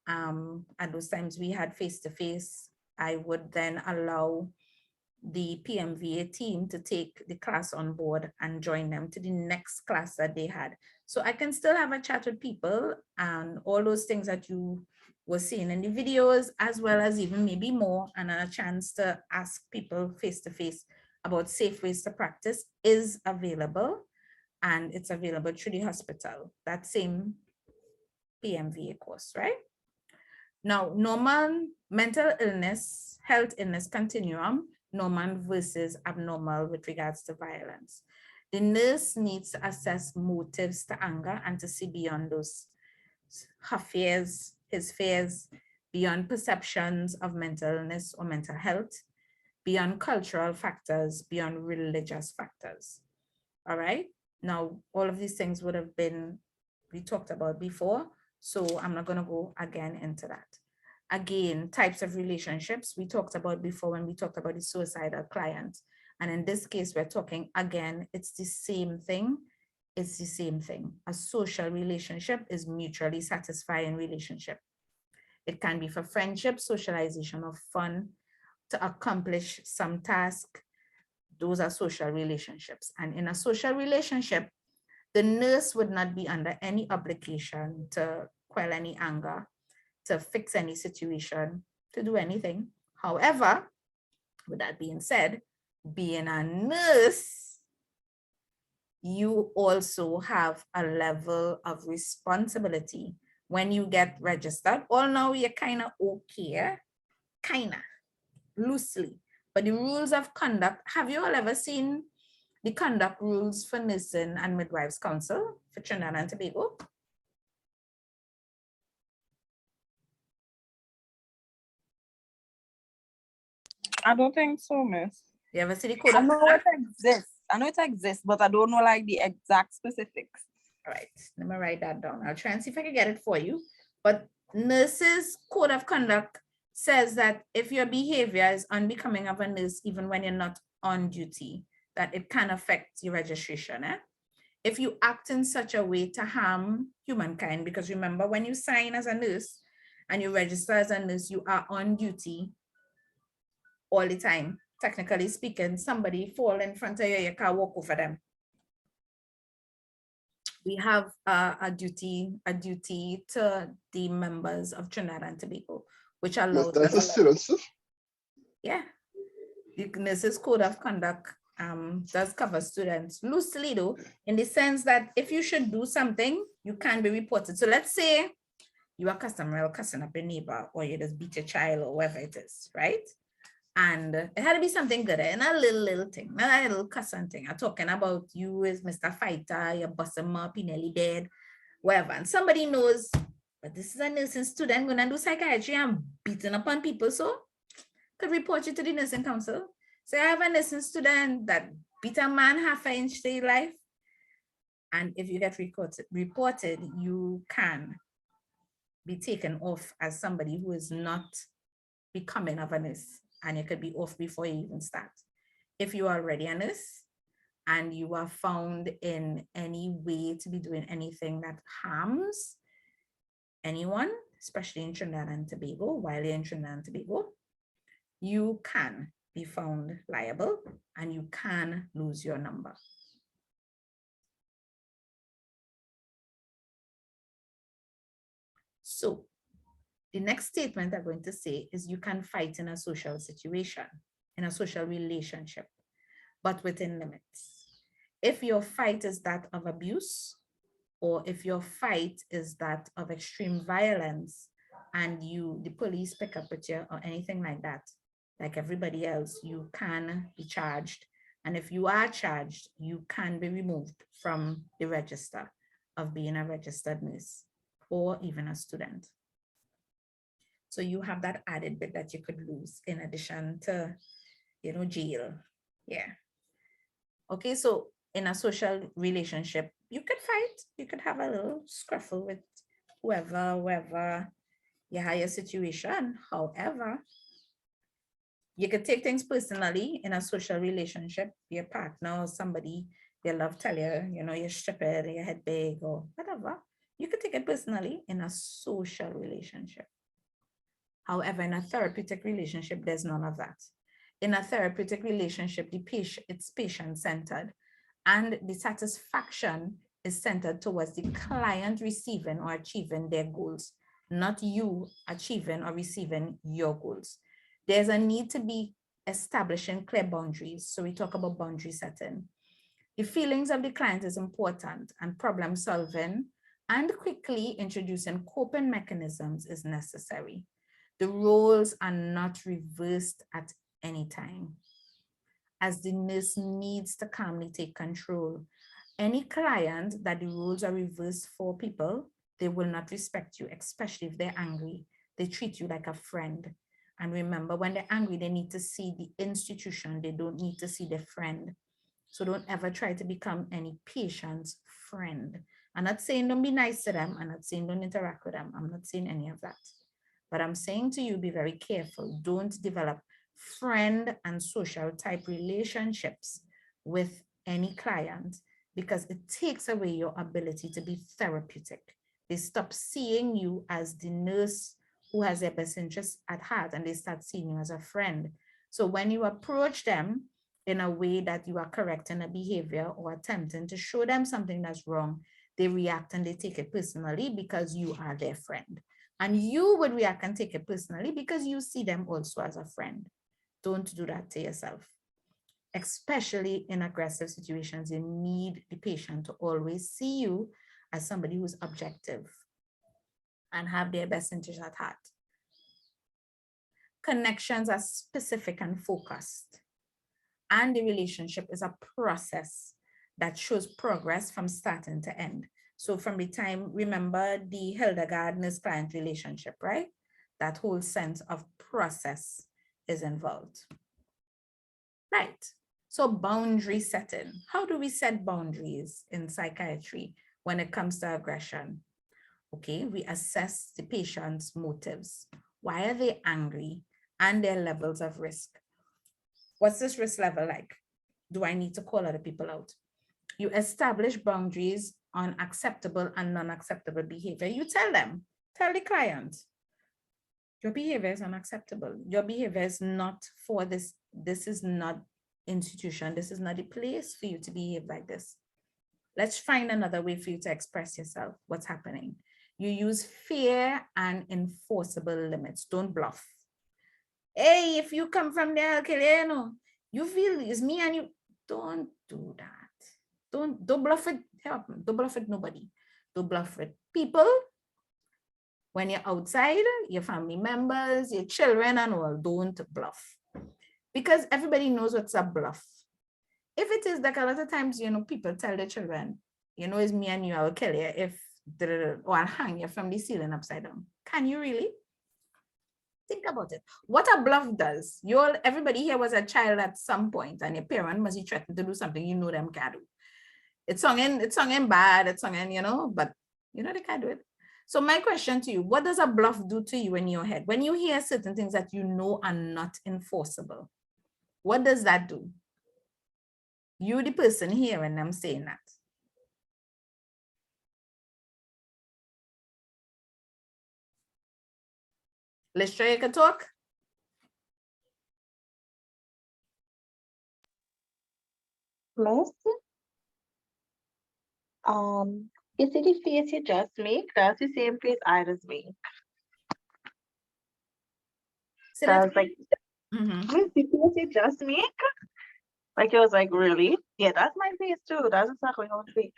Speaker 1: At those times we had face-to-face. I would then allow the PMVA team to take the class on board and join them to the next class that they had. So I can still have a chat with people and all those things that you were seeing in the videos, as well as even maybe more, and a chance to ask people face to face about safe ways to practice is available, and it's available through the hospital, that same PMVA course, right? Now, normal mental illness, health illness continuum, normal versus abnormal with regards to violence. The nurse needs to assess motives to anger and to see beyond those, her fears, his fears, beyond perceptions of mental illness or mental health, beyond cultural factors, beyond religious factors. All right. Now, all of these things would have been, we talked about before, so I'm not going to go again into that. Again, types of relationships we talked about before when we talked about the suicidal client. And in this case, we're talking again, it's the same thing. It's the same thing. A social relationship is mutually satisfying relationship. It can be for friendship, socialization, or fun, to accomplish some task. Those are social relationships. And in a social relationship, the nurse would not be under any obligation to quell any anger, to fix any situation, to do anything. However, with that being said, being a nurse, you also have a level of responsibility when you get registered. All now you're kind of okay, kind of loosely, but the rules of conduct, have you all ever seen the conduct rules for Nursing and Midwives Council for Trinidad and Tobago?
Speaker 2: I don't think so, miss.
Speaker 1: You ever see the code
Speaker 2: I
Speaker 1: of
Speaker 2: know
Speaker 1: conduct?
Speaker 2: it exists. I know it exists, but I don't know like the exact specifics.
Speaker 1: All right, let me write that down. I'll try and see if I can get it for you. But nurses' code of conduct says that if your behavior is unbecoming of a nurse, even when you're not on duty, that it can affect your registration. If you act in such a way to harm humankind, because remember, when you sign as a nurse and you register as a nurse, you are on duty all the time. Technically speaking, somebody fall in front of you, you can't walk over them. We have a duty to the members of Trinidad and Tobago, which allows
Speaker 4: That's a
Speaker 1: us,
Speaker 4: student, sir.
Speaker 1: yeah, the nurses code of conduct does cover students loosely though, in the sense that if you should do something, you can be reported. So let's say you are cussing up your neighbor, or you just beat your child, or whatever it is, right? And it had to be something good, and a little thing, not a little cussing thing. I'm talking about you as Mr. Fighter, you bust him up, he nearly dead, whatever. And somebody knows, but this is a nursing student gonna do psychiatry and beating upon people, so could report you to the nursing council. So I have a nursing student that beat a man half an inch to your life. And if you get reported, you can be taken off as somebody who is not becoming of a nurse, and you could be off before you even start. If you are already a nurse and you are found in any way to be doing anything that harms anyone, especially in Trinidad and Tobago, while you're in Trinidad and Tobago, you can be found liable and you can lose your number. So the next statement I'm going to say is you can fight in a social situation, in a social relationship, but within limits. If your fight is that of abuse, or if your fight is that of extreme violence, and the police pick up with you or anything like that, like everybody else, you can be charged. And if you are charged, you can be removed from the register of being a registered nurse or even a student. So you have that added bit that you could lose in addition to, jail. Yeah. Okay, so in a social relationship, you could fight, you could have a little scuffle with whoever you have your situation. However, you could take things personally in a social relationship, your partner or somebody you love tell you, you're stupid, your head big or whatever. You could take it personally in a social relationship. However, in a therapeutic relationship, there's none of that. In a therapeutic relationship, it's patient-centered, and the satisfaction is centered towards the client receiving or achieving their goals, not you achieving or receiving your goals. There's a need to be establishing clear boundaries. So we talk about boundary setting. The feelings of the client is important, and problem solving and quickly introducing coping mechanisms is necessary. The roles are not reversed at any time, as the nurse needs to calmly take control. Any client that the roles are reversed for people, they will not respect you, especially if they're angry. They treat you like a friend. And remember, when they're angry, they need to see the institution. They don't need to see their friend. So don't ever try to become any patient's friend. I'm not saying don't be nice to them. I'm not saying don't interact with them. I'm not saying any of that. But I'm saying to you, be very careful. Don't develop friend and social type relationships with any client, because it takes away your ability to be therapeutic. They stop seeing you as the nurse who has their best interests at heart, and they start seeing you as a friend. So when you approach them in a way that you are correcting a behavior or attempting to show them something that's wrong, they react and they take it personally because you are their friend. And you would react and take it personally because you see them also as a friend. Don't do that to yourself. Especially in aggressive situations, you need the patient to always see you as somebody who's objective and have their best interest at heart. Connections are specific and focused, and the relationship is a process that shows progress from starting to end. So from the time, remember the Hildegard nurse-client relationship, right? That whole sense of process is involved. Right. So boundary setting. How do we set boundaries in psychiatry when it comes to aggression? Okay, we assess the patient's motives. Why are they angry? And their levels of risk. What's this risk level like? Do I need to call other people out? You establish boundaries on acceptable and non-acceptable behavior. You tell them, tell the client, your behavior is unacceptable. Your behavior is not for this. This is not institution. This is not a place for you to behave like this. Let's find another way for you to express yourself. What's happening? You use fear and enforceable limits. Don't bluff. Hey, if you come from there, I'll kill you, you know. You feel it's me and you. Don't do that. Don't bluff it. Help me. Don't bluff it. Nobody. Don't bluff it. People. When you're outside, your family members, your children and all, don't bluff. Because everybody knows what's a bluff. If it is like a lot of times, you know, people tell their children, you know, it's me and you, I'll kill you if, or I'll hang you from the ceiling upside down. Can you really? Think about it. What a bluff does. Everybody here was a child at some point, and your parent must be threatened to do something you know them can't do. It's songing bad, it's songing, you know, but you know they can't do it. So my question to you, what does a bluff do to you in your head? When you hear certain things that you know are not enforceable, what does that do? You, the person hearing them saying that. Let's try a talk.
Speaker 6: Miss, you see the face you just make? That's the same face I just made.
Speaker 1: See
Speaker 6: So I
Speaker 1: that?
Speaker 6: was like,
Speaker 1: Mhm.
Speaker 6: Miss, the face you just make? Like, it was like, really? Yeah, that's my face too. That's exactly how it feels.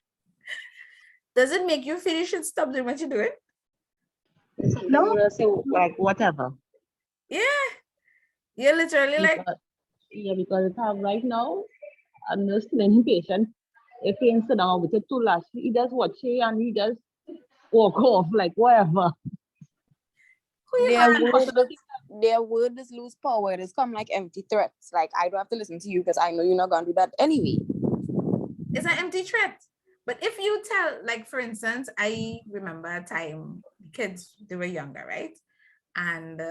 Speaker 1: Does it make you feel you should stop doing what you're doing?
Speaker 6: No.
Speaker 3: You will say like whatever.
Speaker 1: Yeah. You're literally like,
Speaker 3: Because right now, I'm just telling patient, if he sit down with it too lash, he does what she and he just walk off like whatever.
Speaker 1: who you
Speaker 2: Their
Speaker 1: calling?
Speaker 2: words lose power. It's come like empty threats. Like, I don't have to listen to you because I know you're not gonna do that anyway.
Speaker 1: It's an empty threat. But if you tell, like, for instance, I remember a time kids, they were younger, right? And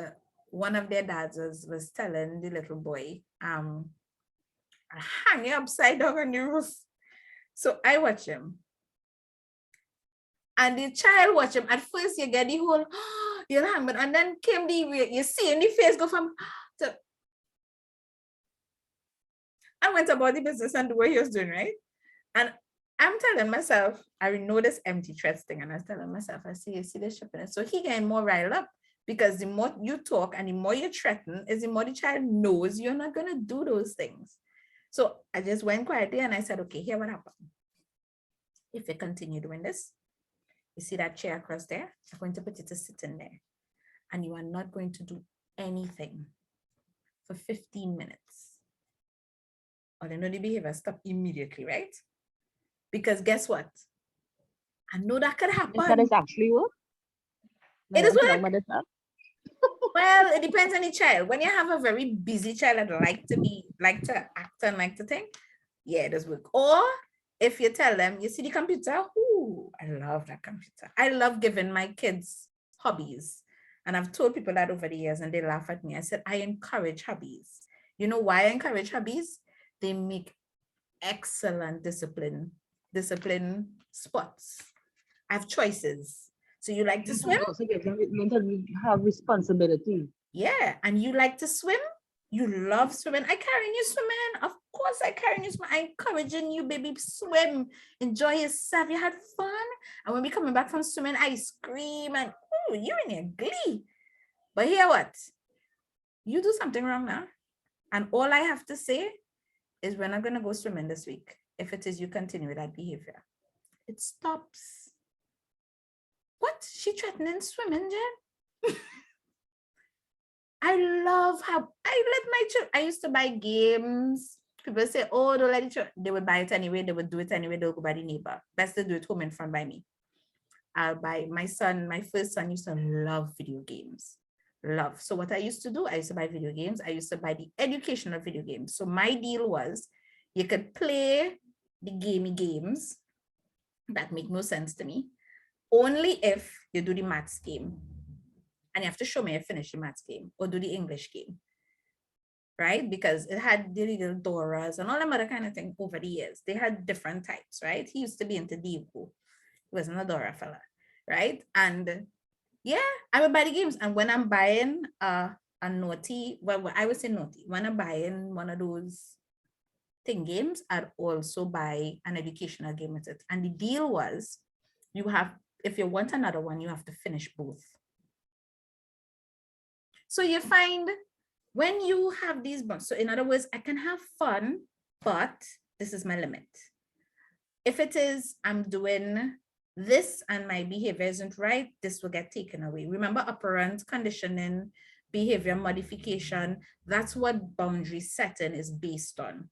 Speaker 1: one of their dads was telling the little boy, I'll hang you upside down on the roof. So I watch him. And the child watch him. At first, you get the whole, you'll hang, but and then came you see in the face go from, to, I went about the business and do what he was doing, right? And I'm telling myself, I know this empty threats thing, and I was telling myself, I see this shipping. So he getting more riled up because the more you talk and the more you threaten, is the more the child knows you're not gonna do those things. So I just went quietly and I said, okay, here what happened. If you continue doing this, you see that chair across there, I'm going to put it to sit in there, and you are not going to do anything for 15 minutes. Or then the behavior stop immediately, right? Because guess what? I know that could happen.
Speaker 3: That is actually work.
Speaker 1: It is work.
Speaker 3: What?
Speaker 1: Well, it depends on the child. When you have a very busy child that like to act and like to think, yeah, it does work. Or if you tell them, you see the computer, ooh, I love that computer. I love giving my kids hobbies. And I've told people that over the years and they laugh at me. I said, I encourage hobbies. You know why I encourage hobbies? They make excellent discipline spots. I have choices. So you like to swim?
Speaker 3: Also gives them mental have responsibility.
Speaker 1: Yeah, and you like to swim? You love swimming. I carry you swimming. Of course, I carry you swimming. I encouraging you, baby, swim. Enjoy yourself. You had fun. And when we coming back from swimming, I scream and oh, you're in your glee. But hear what? You do something wrong now. And all I have to say is we're not going to go swimming this week. If it is, you continue with that behavior. It stops. What? She threatening swimming, Jen? I love how I let my children. I used to buy games. People say, oh, don't let it. They would buy it anyway. They would do it anyway. They'll go by the neighbor. Best to do it home in front by me. I'll buy my first son used to love video games. Love. So what I used to do, I used to buy video games. I used to buy the educational video games. So my deal was you could play the gamey games that make no sense to me, only if you do the maths game. And you have to show me you finish the maths game or do the English game, right? Because it had the little Doras and all them other kind of thing over the years. They had different types, right? He used to be into Divo. He wasn't a Dora fella, right? And yeah, I would buy the games. And when I'm buying a naughty, well, I would say naughty. When I'm buying one of those thing games, I'd also buy an educational game with it. And the deal was you have, if you want another one, you have to finish both. So you find when you have these bonds, so in other words, I can have fun, but this is my limit. If it is, I'm doing this and my behavior isn't right, this will get taken away. Remember operant conditioning, behavior modification, that's what boundary setting is based on.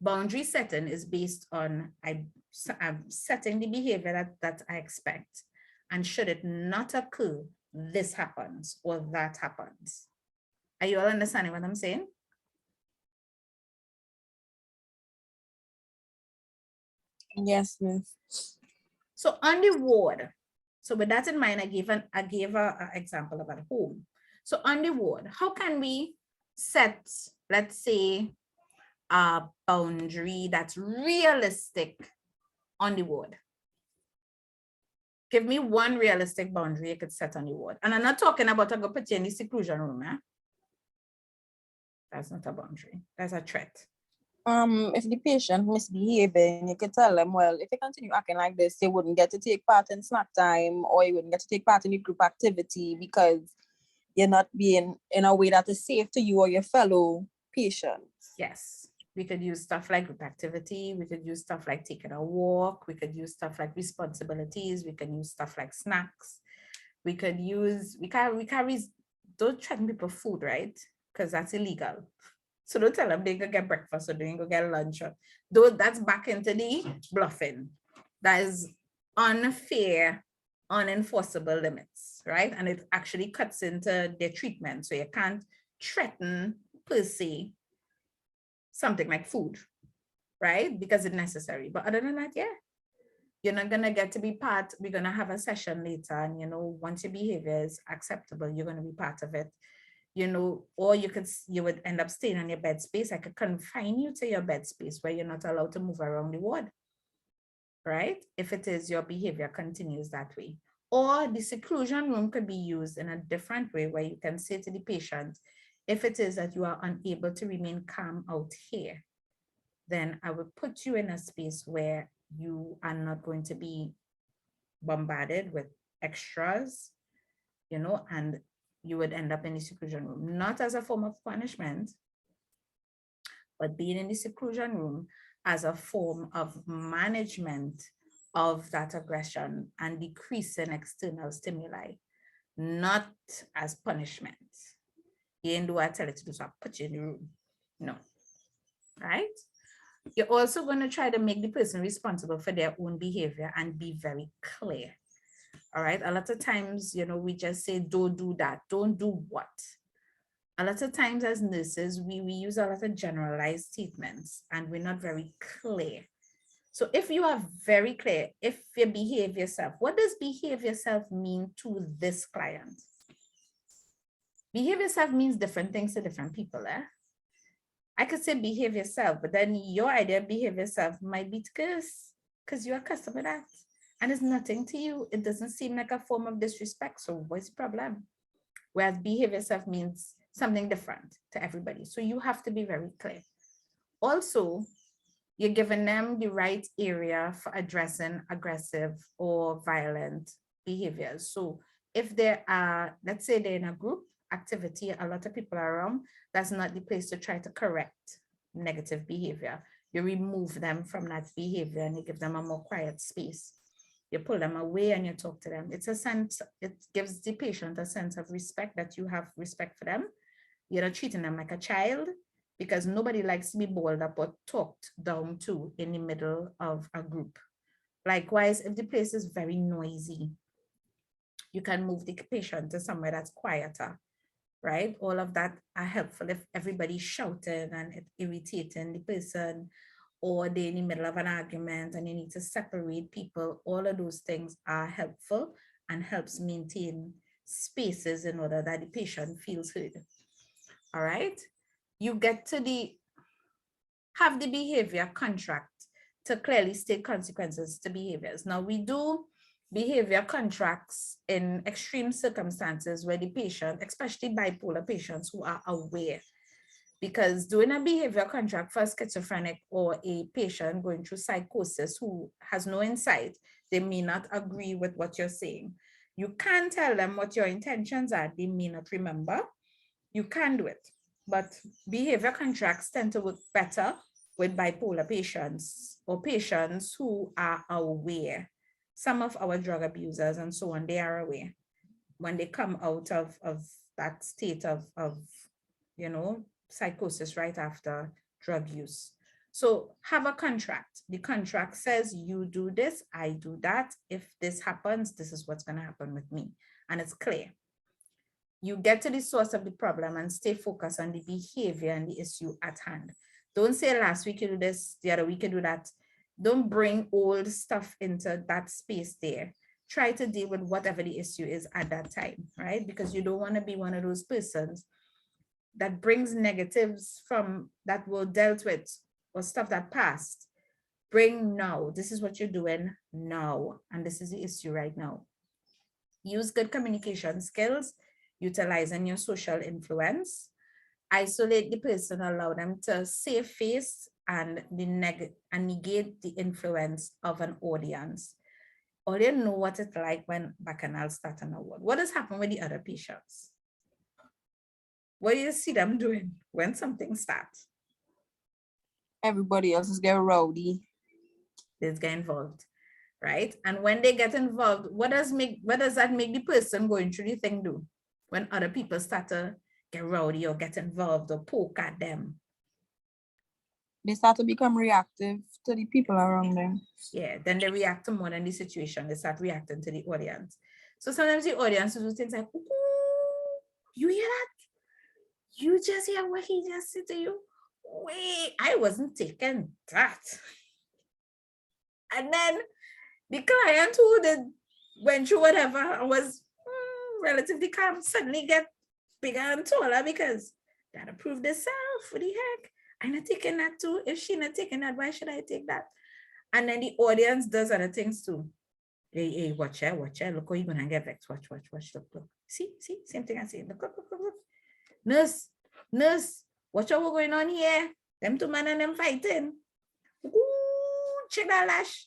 Speaker 1: Boundary setting is based on I'm setting the behavior that I expect. And should it not occur, this happens or that happens. Are you all understanding what I'm saying?
Speaker 2: Yes, miss.
Speaker 1: So on the ward, so with that in mind, I gave an example about home. So on the ward, how can we set, let's say, a boundary that's realistic on the ward? Give me one realistic boundary you could set on the ward. And I'm not talking about I go put you in the seclusion room. Eh? That's not a boundary. That's a threat.
Speaker 2: If the patient misbehaving, you could tell them, well, if you continue acting like this, you wouldn't get to take part in snack time or you wouldn't get to take part in the group activity because you're not being in a way that is safe to you or your fellow patients.
Speaker 1: Yes. We could use stuff like group activity. We could use stuff like taking a walk. We could use stuff like responsibilities. We can use stuff like snacks. We could use, we don't threaten people food, right? Because that's illegal. So don't tell them they go get breakfast or they go get lunch. Though that's back into the bluffing. That is unfair, unenforceable limits, right? And it actually cuts into their treatment. So you can't threaten per se something like food, right? Because it's necessary. But other than that, yeah, you're not gonna get to be part. We're gonna have a session later, and once your behavior is acceptable, you're gonna be part of it. Or you would end up staying on your bed space. I could confine you to your bed space where you're not allowed to move around the ward, right? If it is your behavior continues that way. Or the seclusion room could be used in a different way where you can say to the patient, if it is that you are unable to remain calm out here, then I would put you in a space where You are not going to be bombarded with extras, and you would end up in the seclusion room, not as a form of punishment, but being in the seclusion room as a form of management of that aggression and decreasing external stimuli, not as punishment. You ain't do what I tell you to do, so I put you in the room. No, right? You're also going to try to make the person responsible for their own behavior and be very clear. All right. A lot of times, we just say, don't do that. Don't do what? A lot of times as nurses, we use a lot of generalized statements and we're not very clear. So if you are very clear, if you behave yourself, what does behave yourself mean to this client? Behave yourself means different things to different people. I could say behave yourself, but then your idea of behave yourself might be to curse because you're accustomed to that. And it's nothing to you. It doesn't seem like a form of disrespect. So what's the problem? Whereas behave yourself means something different to everybody. So you have to be very clear. Also, you're giving them the right area for addressing aggressive or violent behaviors. So if there are, let's say they're in a group activity, a lot of people are around, that's not the place to try to correct negative behavior. You remove them from that behavior and you give them a more quiet space. You pull them away and you talk to them. It's a sense, it gives the patient a sense of respect, that you have respect for them. You're not treating them like a child, because nobody likes to be balled up or talked down to in the middle of a group. Likewise, if the place is very noisy, you can move the patient to somewhere that's quieter, right? All of that are helpful. If everybody's shouting and it's irritating the person, or they're in the middle of an argument and you need to separate people, all of those things are helpful and helps maintain spaces in order that the patient feels heard. All right. You get to have the behavior contract to clearly state consequences to behaviors. Now we do behavior contracts in extreme circumstances where the patient, especially bipolar patients who are aware, because doing a behavior contract for a schizophrenic or a patient going through psychosis who has no insight, they may not agree with what you're saying. You can tell them what your intentions are, they may not remember. You can do it, but behavior contracts tend to work better with bipolar patients or patients who are aware. Some of our drug abusers and so on, they are aware. When they come out of that state of psychosis right after drug use. So have a contract. The contract says you do this, I do that. If this happens, this is what's going to happen with me. And it's clear. You get to the source of the problem and stay focused on the behavior and the issue at hand. Don't say last week you do this, the other week you do that. Don't bring old stuff into that space there. Try to deal with whatever the issue is at that time, right? Because you don't want to be one of those persons that brings negatives from that were dealt with or stuff that passed. Bring now. This is what you're doing now. And this is the issue right now. Use good communication skills, utilizing your social influence. Isolate the person, allow them to save face and negate the influence of an audience. Or they know what it's like when bacchanal start an award. What has happened with the other patients? What do you see them doing when something starts?
Speaker 2: Everybody else is getting rowdy.
Speaker 1: They get involved, right? And when they get involved, what does that make the person going through the thing do? When other people start to get rowdy or get involved or poke at them.
Speaker 2: They start to become reactive to the people around them.
Speaker 1: Yeah, then they react to more than the situation. They start reacting to the audience. So sometimes the audience will do things like, ooh, you hear that? You just hear what he just said to you? Wait, I wasn't taking that. And then the client who went through whatever was relatively calm suddenly get bigger and taller because that approved themselves. For the heck, I'm not taking that too. If she's not taking that, why should I take that? And then the audience does other things too. Hey, watch out, look how you're gonna get vexed. Watch, look. See, same thing I say. Look. Nurse, watch out what's going on here. Them two men and them fighting. Ooh, check that lash.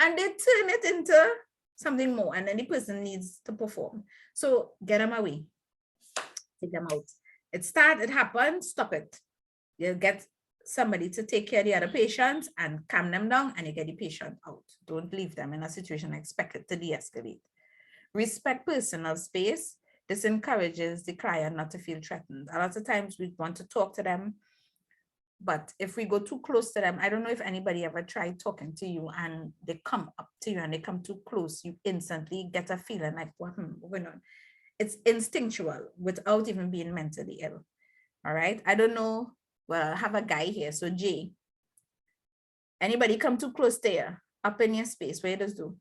Speaker 1: and they turn it into something more, and then the person needs to perform. So get them away, take them out. It happened, stop it. You get somebody to take care of the other patients and calm them down, and you get the patient out. Don't leave them in a situation expected to de-escalate. Respect personal space. This encourages the client not to feel threatened. A lot of times we want to talk to them, but if we go too close to them, I don't know if anybody ever tried talking to you and they come up to you and they come too close, you instantly get a feeling like, what's going on? It's instinctual without even being mentally ill. All right. I don't know. Well, I have a guy here. So Jay, anybody come too close to you, up in your space, what does do?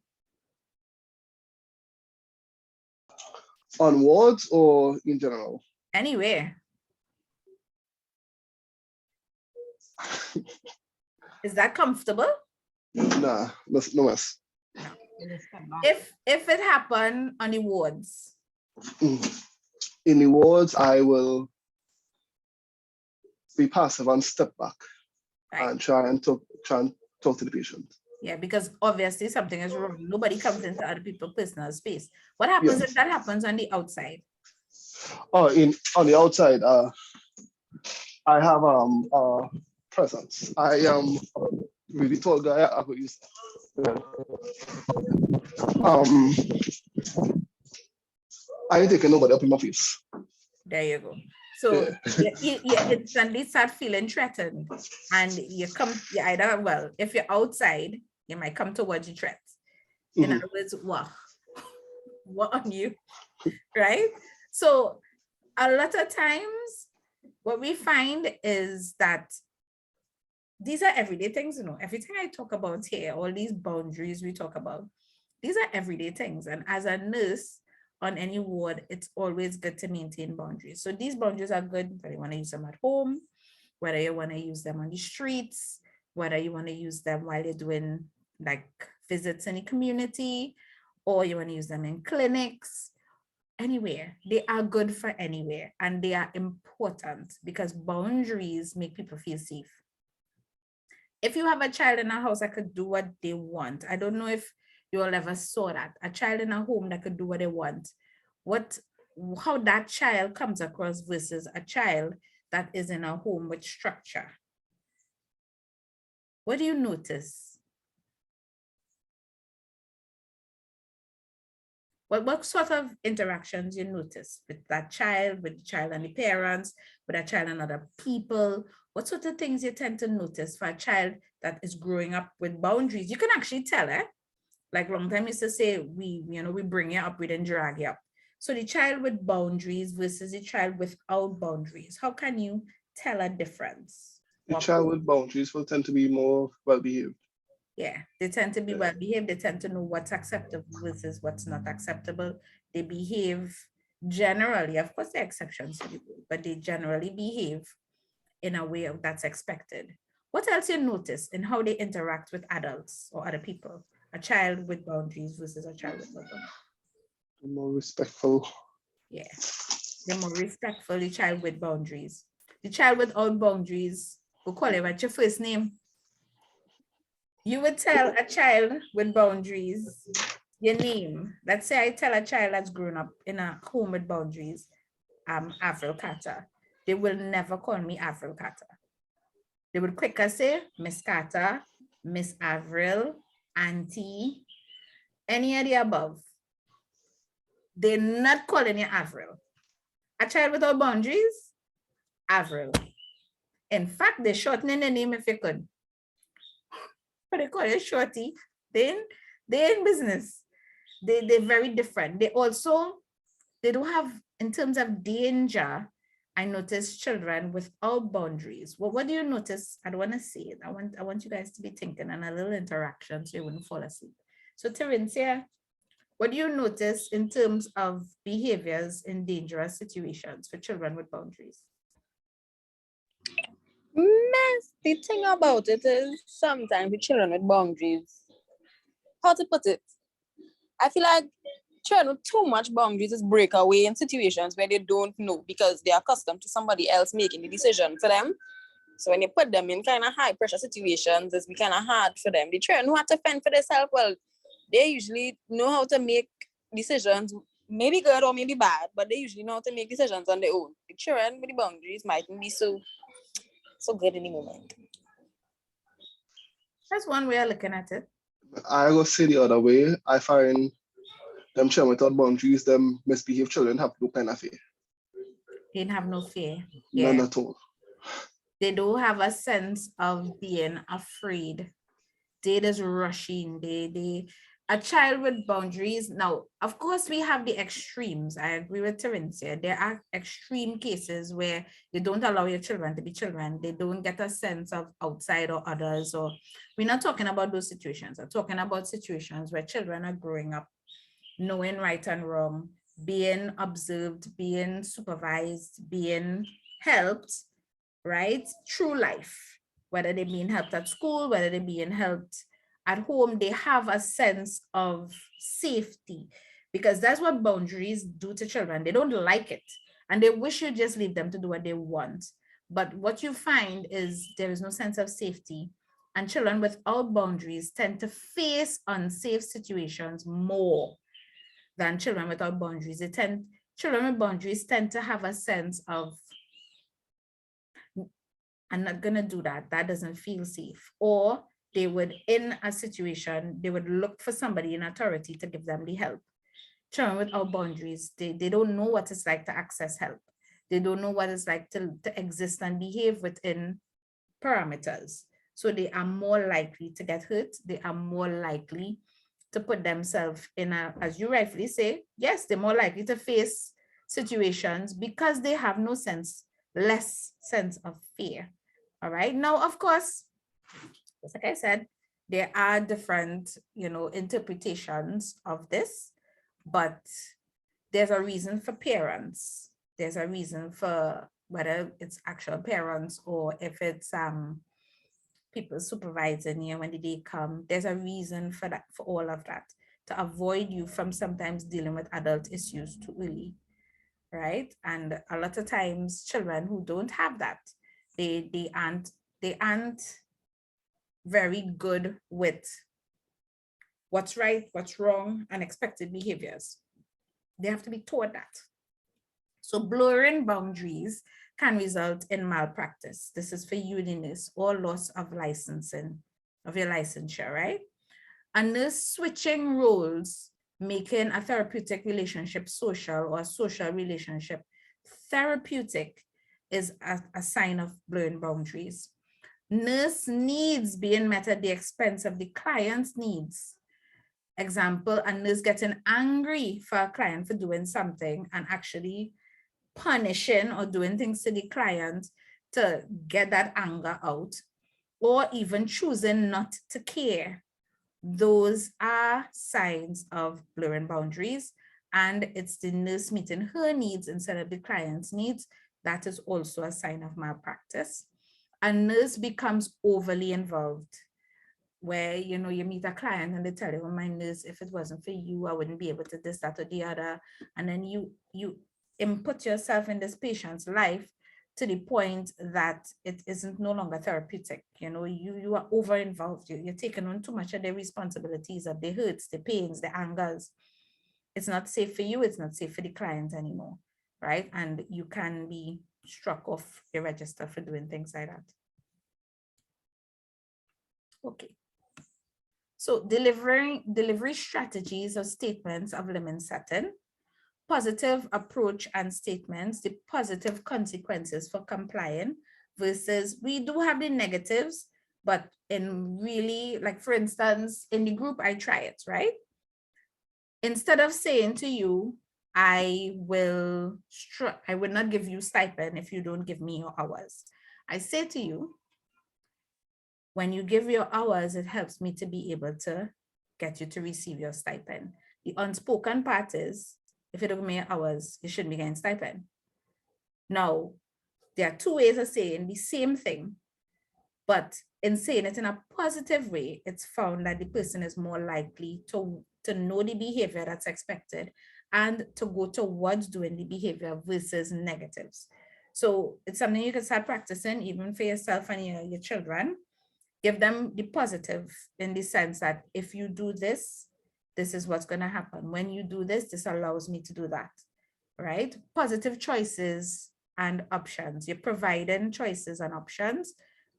Speaker 4: On wards or in general?
Speaker 1: Anywhere. Is that comfortable?
Speaker 4: Nah, no mess.
Speaker 1: No. If it happened on the wards.
Speaker 4: In the wards, I will be passive and step back,
Speaker 1: Right.
Speaker 4: and try and talk to the patient.
Speaker 1: Yeah, because obviously something is wrong. Nobody comes into other people's personal space. What happens if that happens on the outside?
Speaker 4: Oh, on the outside, I have presence. I am a really tall guy. I could use. I ain't taking nobody up in my face.
Speaker 1: There you go. So you instantly start feeling threatened, and you either, well, if you're outside, you might come towards the threat. In other words, what on you, right? So a lot of times what we find is that these are everyday things, everything I talk about here, all these boundaries we talk about, these are everyday things. And as a nurse on any ward, it's always good to maintain boundaries. So these boundaries are good whether you want to use them at home, whether you want to use them on the streets, whether you want to use them while you're doing like visits in the community, or you want to use them in clinics, anywhere. They are good for anywhere, and they are important because boundaries make people feel safe. If you have a child in a house that could do what they want, I don't know if you all ever saw that, a child in a home that could do what they want, how that child comes across versus a child that is in a home with structure. What do you notice? What sort of interactions you notice with that child, with the child and the parents, with a child and other people? What sort of things you tend to notice for a child that is growing up with boundaries? You can actually tell, like long time used to say, we bring you up, we didn't drag you up. So the child with boundaries versus the child without boundaries, how can you tell a difference?
Speaker 4: The child with boundaries will tend to be more well-behaved.
Speaker 1: Yeah, they tend to be well-behaved. They tend to know what's acceptable versus what's not acceptable. They behave generally, of course, there are exceptions, but they generally behave in a way that's expected. What else you notice in how they interact with adults or other people? A child with boundaries versus a child without boundaries.
Speaker 4: More respectful.
Speaker 1: Yeah, they're more respectful, the child with boundaries. The child without boundaries, we'll call it, what's your first name? You would tell a child with boundaries your name. Let's say I tell a child that's grown up in a home with boundaries, Avril Carter. They will never call me Avril Carter. They would quicker say Miss Carter, Miss Avril, Auntie, any of the above. They're not calling you Avril. A child without boundaries, Avril. In fact, they're shortening the name if you could. But they call it Shorty. They're in business. They're very different. They don't have, in terms of danger, I notice children without boundaries. What do you notice? I don't want to say it. I want you guys to be thinking and a little interaction so you wouldn't fall asleep. So Terencia, what do you notice in terms of behaviors in dangerous situations for children with boundaries?
Speaker 2: The thing about it is sometimes with children with boundaries, how to put it? I feel like children with too much boundaries is break away in situations where they don't know because they're accustomed to somebody else making the decision for them. So when you put them in kind of high pressure situations, it's be kind of hard for them. The children know how to fend for themselves. Well, they usually know how to make decisions, maybe good or maybe bad, but they usually know how to make decisions on their own. The children with the boundaries mightn't be so good in the moment.
Speaker 1: That's one way of looking at it.
Speaker 4: I go say the other way. I find them children without boundaries, them misbehaved children have no kind of fear.
Speaker 1: They have no fear.
Speaker 4: None
Speaker 1: Yeah.
Speaker 4: at all.
Speaker 1: They don't have a sense of being afraid. They just rushing. A child with boundaries. Now, of course, we have the extremes. I agree with Terencia. There are extreme cases where you don't allow your children to be children. They don't get a sense of outside or others. Or we're not talking about those situations. I'm talking about situations where children are growing up, knowing right and wrong, being observed, being supervised, being helped, right, through life, whether they're being helped at school, whether they're being helped at home. They have a sense of safety, because that's what boundaries do to children. They don't like it and they wish you just leave them to do what they want. But what you find is there is no sense of safety, and children without boundaries tend to face unsafe situations more than children without boundaries. Children with boundaries tend to have a sense of, I'm not gonna do that. That doesn't feel safe. Or they would, in a situation, they would look for somebody in authority to give them the help. Children without boundaries, they don't know what it's like to access help. They don't know what it's like to exist and behave within parameters. So they are more likely to get hurt. They are more likely to put themselves in a, as you rightfully say, yes, they're more likely to face situations because they have less sense of fear. All right. Now, of course, just like I said, there are different, interpretations of this, but there's a reason for parents. There's a reason for whether it's actual parents or if it's people supervising you when the day come. There's a reason for that, for all of that, to avoid you from sometimes dealing with adult issues too early, right? And a lot of times children who don't have that, they aren't very good with what's right, what's wrong, and expected behaviors. They have to be taught that. So blurring boundaries can result in malpractice. This is for UDNIS or loss of licensing, of your licensure, right? And this switching roles, making a therapeutic relationship social or a social relationship therapeutic, is a sign of blurring boundaries. Nurse needs being met at the expense of the client's needs. Example, a nurse getting angry for a client for doing something and actually punishing or doing things to the client to get that anger out, or even choosing not to care. Those are signs of blurring boundaries, and it's the nurse meeting her needs instead of the client's needs. That is also a sign of malpractice. A nurse becomes overly involved, where you meet a client and they tell you, oh, my nurse, if it wasn't for you, I wouldn't be able to this, that, or the other. And then you input yourself in this patient's life to the point that it isn't no longer therapeutic. You are over involved. You're taking on too much of the responsibilities of the hurts, the pains, the angers. It's not safe for you. It's not safe for the client anymore, right? And you can be struck off your register for doing things like that. Okay. So delivery strategies or statements of limit setting, positive approach and statements, the positive consequences for complying versus we do have the negatives, but in really, like for instance, in the group, I try it, right? Instead of saying to you, I will not give you stipend if you don't give me your hours. I say to you, when you give your hours, it helps me to be able to get you to receive your stipend. The unspoken part is, if you don't give me your hours, you shouldn't be getting stipend. Now, there are two ways of saying the same thing, but in saying it in a positive way, it's found that the person is more likely to know the behavior that's expected and to go towards doing the behavior versus negatives. So it's something you can start practicing even for yourself and your children. Give them the positive in the sense that if you do this, this is what's going to happen. When you do this, this allows me to do that, right? Positive choices and options. You're providing choices and options.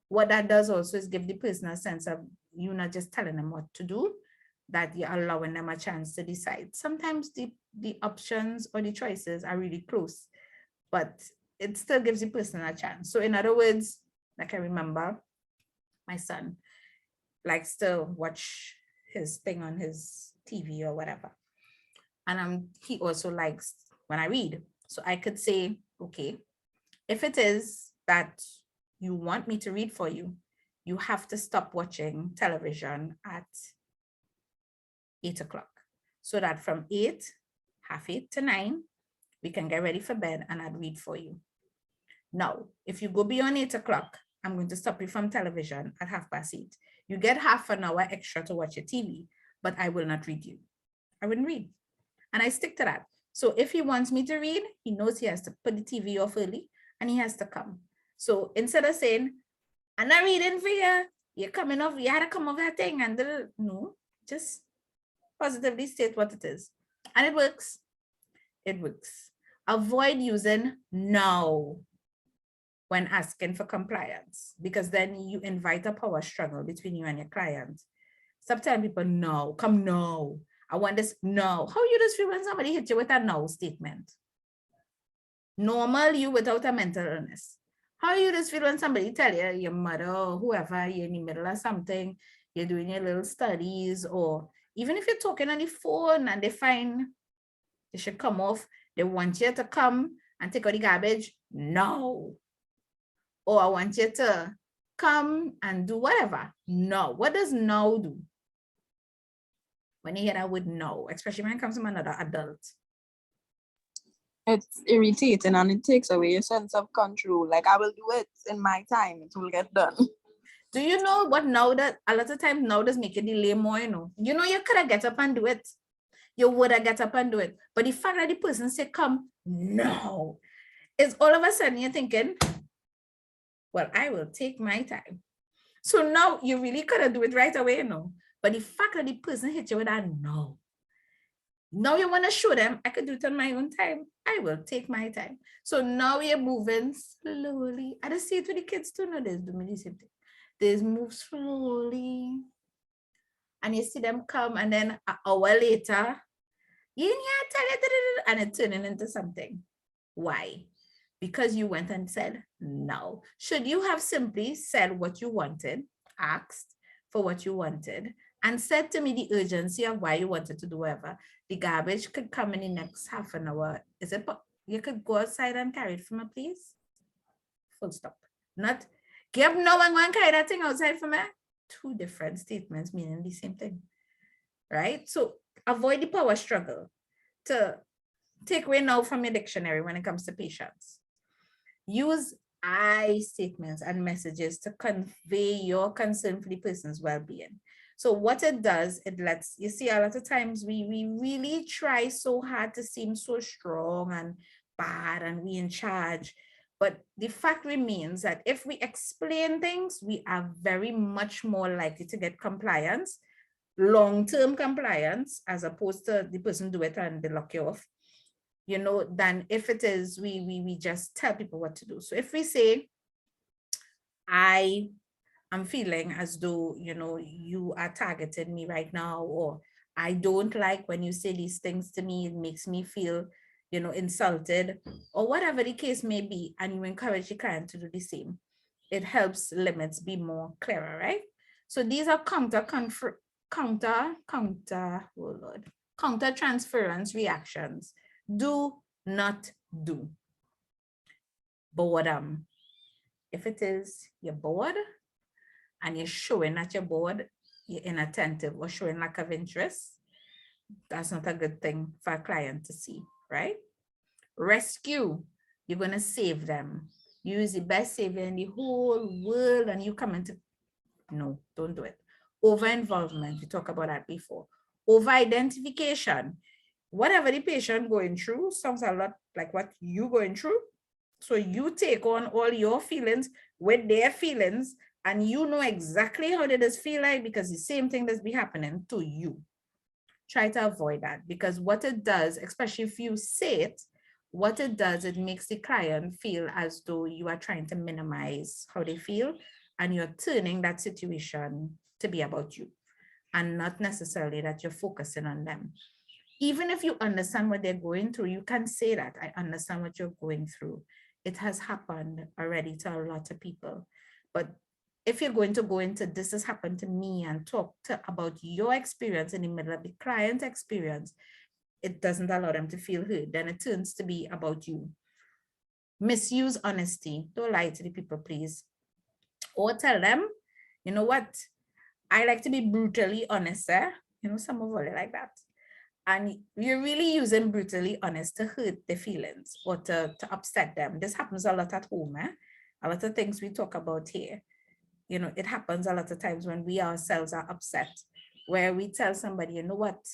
Speaker 1: What that does also is give the person a sense of you not just telling them what to do, that you're allowing them a chance to decide. Sometimes the options or the choices are really close, but it still gives the person a chance. So in other words, like I remember my son likes to watch his thing on his TV or whatever. And he also likes when I read. So I could say, okay, if it is that you want me to read for you, you have to stop watching television at 8 o'clock. So that from 8, half 8 to 9, we can get ready for bed and I'd read for you. Now, if you go beyond 8 o'clock, I'm going to stop you from television at 8:30. You get half an hour extra to watch your TV, but I will not read you. I wouldn't read. And I stick to that. So if he wants me to read, he knows he has to put the TV off early and he has to come. So instead of saying, I'm not reading for you, you're coming off, you had to come off that thing. And no, just positively state what it is. And it works. It works. Avoid using no when asking for compliance, because then you invite a power struggle between you and your client. Stop telling people no, come no. I want this, no. How you just feel when somebody hits you with a no statement? Normal you without a mental illness. How you just feel when somebody tell you, your mother or whoever, you're in the middle of something, you're doing your little studies, or even if you're talking on the phone and they find they should come off, they want you to come and take out the garbage, no. Or I want you to come and do whatever, no. What does no do? When you hear that word no, especially when it comes from another adult?
Speaker 2: It's irritating and it takes away your sense of control. Like, I will do it in my time, it will get done.
Speaker 1: Do you know what now that a lot of times now does make you delay more, you know? You know, you could have get up and do it. You would have get up and do it. But the fact that the person say come, no, is all of a sudden you're thinking, well, I will take my time. So now you really could have do it right away, you know? But the fact that the person hit you with that no, now you want to show them, I could do it on my own time. I will take my time. So now you're moving slowly. I just see it with the kids too. No, there's doing the same thing. They move slowly. And you see them come, and then an hour later, and it's turning into something. Why? Because you went and said no. Should you have simply said what you wanted, asked for what you wanted, and said to me the urgency of why you wanted to do whatever, the garbage could come in the next half an hour. Is it, you could go outside and carry it for me, please? Full stop. Not, give no one go and carry that thing outside for me. Two different statements meaning the same thing, right? So avoid the power struggle. To take away now from your dictionary when it comes to patients. Use I statements and messages to convey your concern for the person's well-being. So what it does, it lets, you see, a lot of times we really try so hard to seem so strong and bad and we in charge. But the fact remains that if we explain things, we are very much more likely to get compliance, long-term compliance, as opposed to the person do it and they lock you off, you know, than if it is we just tell people what to do. So if we say, I am feeling as though, you know, you are targeting me right now, or I don't like when you say these things to me, it makes me feel, you know, insulted, or whatever the case may be, and you encourage the client to do the same, it helps limits be more clearer, right? So these are counter transference reactions. Do not do. Boredom. If it is you're bored and you're showing that you're bored, you're inattentive or showing lack of interest, that's not a good thing for a client to see, right? Rescue. You're going to save them. Use the best savior in the whole world and you come into, no, don't do it. Over-involvement, we talked about that before. Over-identification. Whatever the patient going through sounds a lot like what you going through. So you take on all your feelings with their feelings, and you know exactly how they just feel like, because the same thing that's be happening to you. Try to avoid that, because what it does, especially if you say it, what it does, it makes the client feel as though you are trying to minimize how they feel, and you're turning that situation to be about you and not necessarily that you're focusing on them. Even if you understand what they're going through, you can say that, I understand what you're going through. It has happened already to a lot of people. But if you're going to go into this has happened to me and talk about your experience in the middle of the client experience, it doesn't allow them to feel heard. Then it turns to be about you. Misuse honesty. Don't lie to the people, please. Or tell them, you know what? I like to be brutally honest, eh? You know, some of us are like that. And you're really using brutally honest to hurt their feelings or to upset them. This happens a lot at home, eh? A lot of things we talk about here. You know, it happens a lot of times when we ourselves are upset, where we tell somebody, you know what?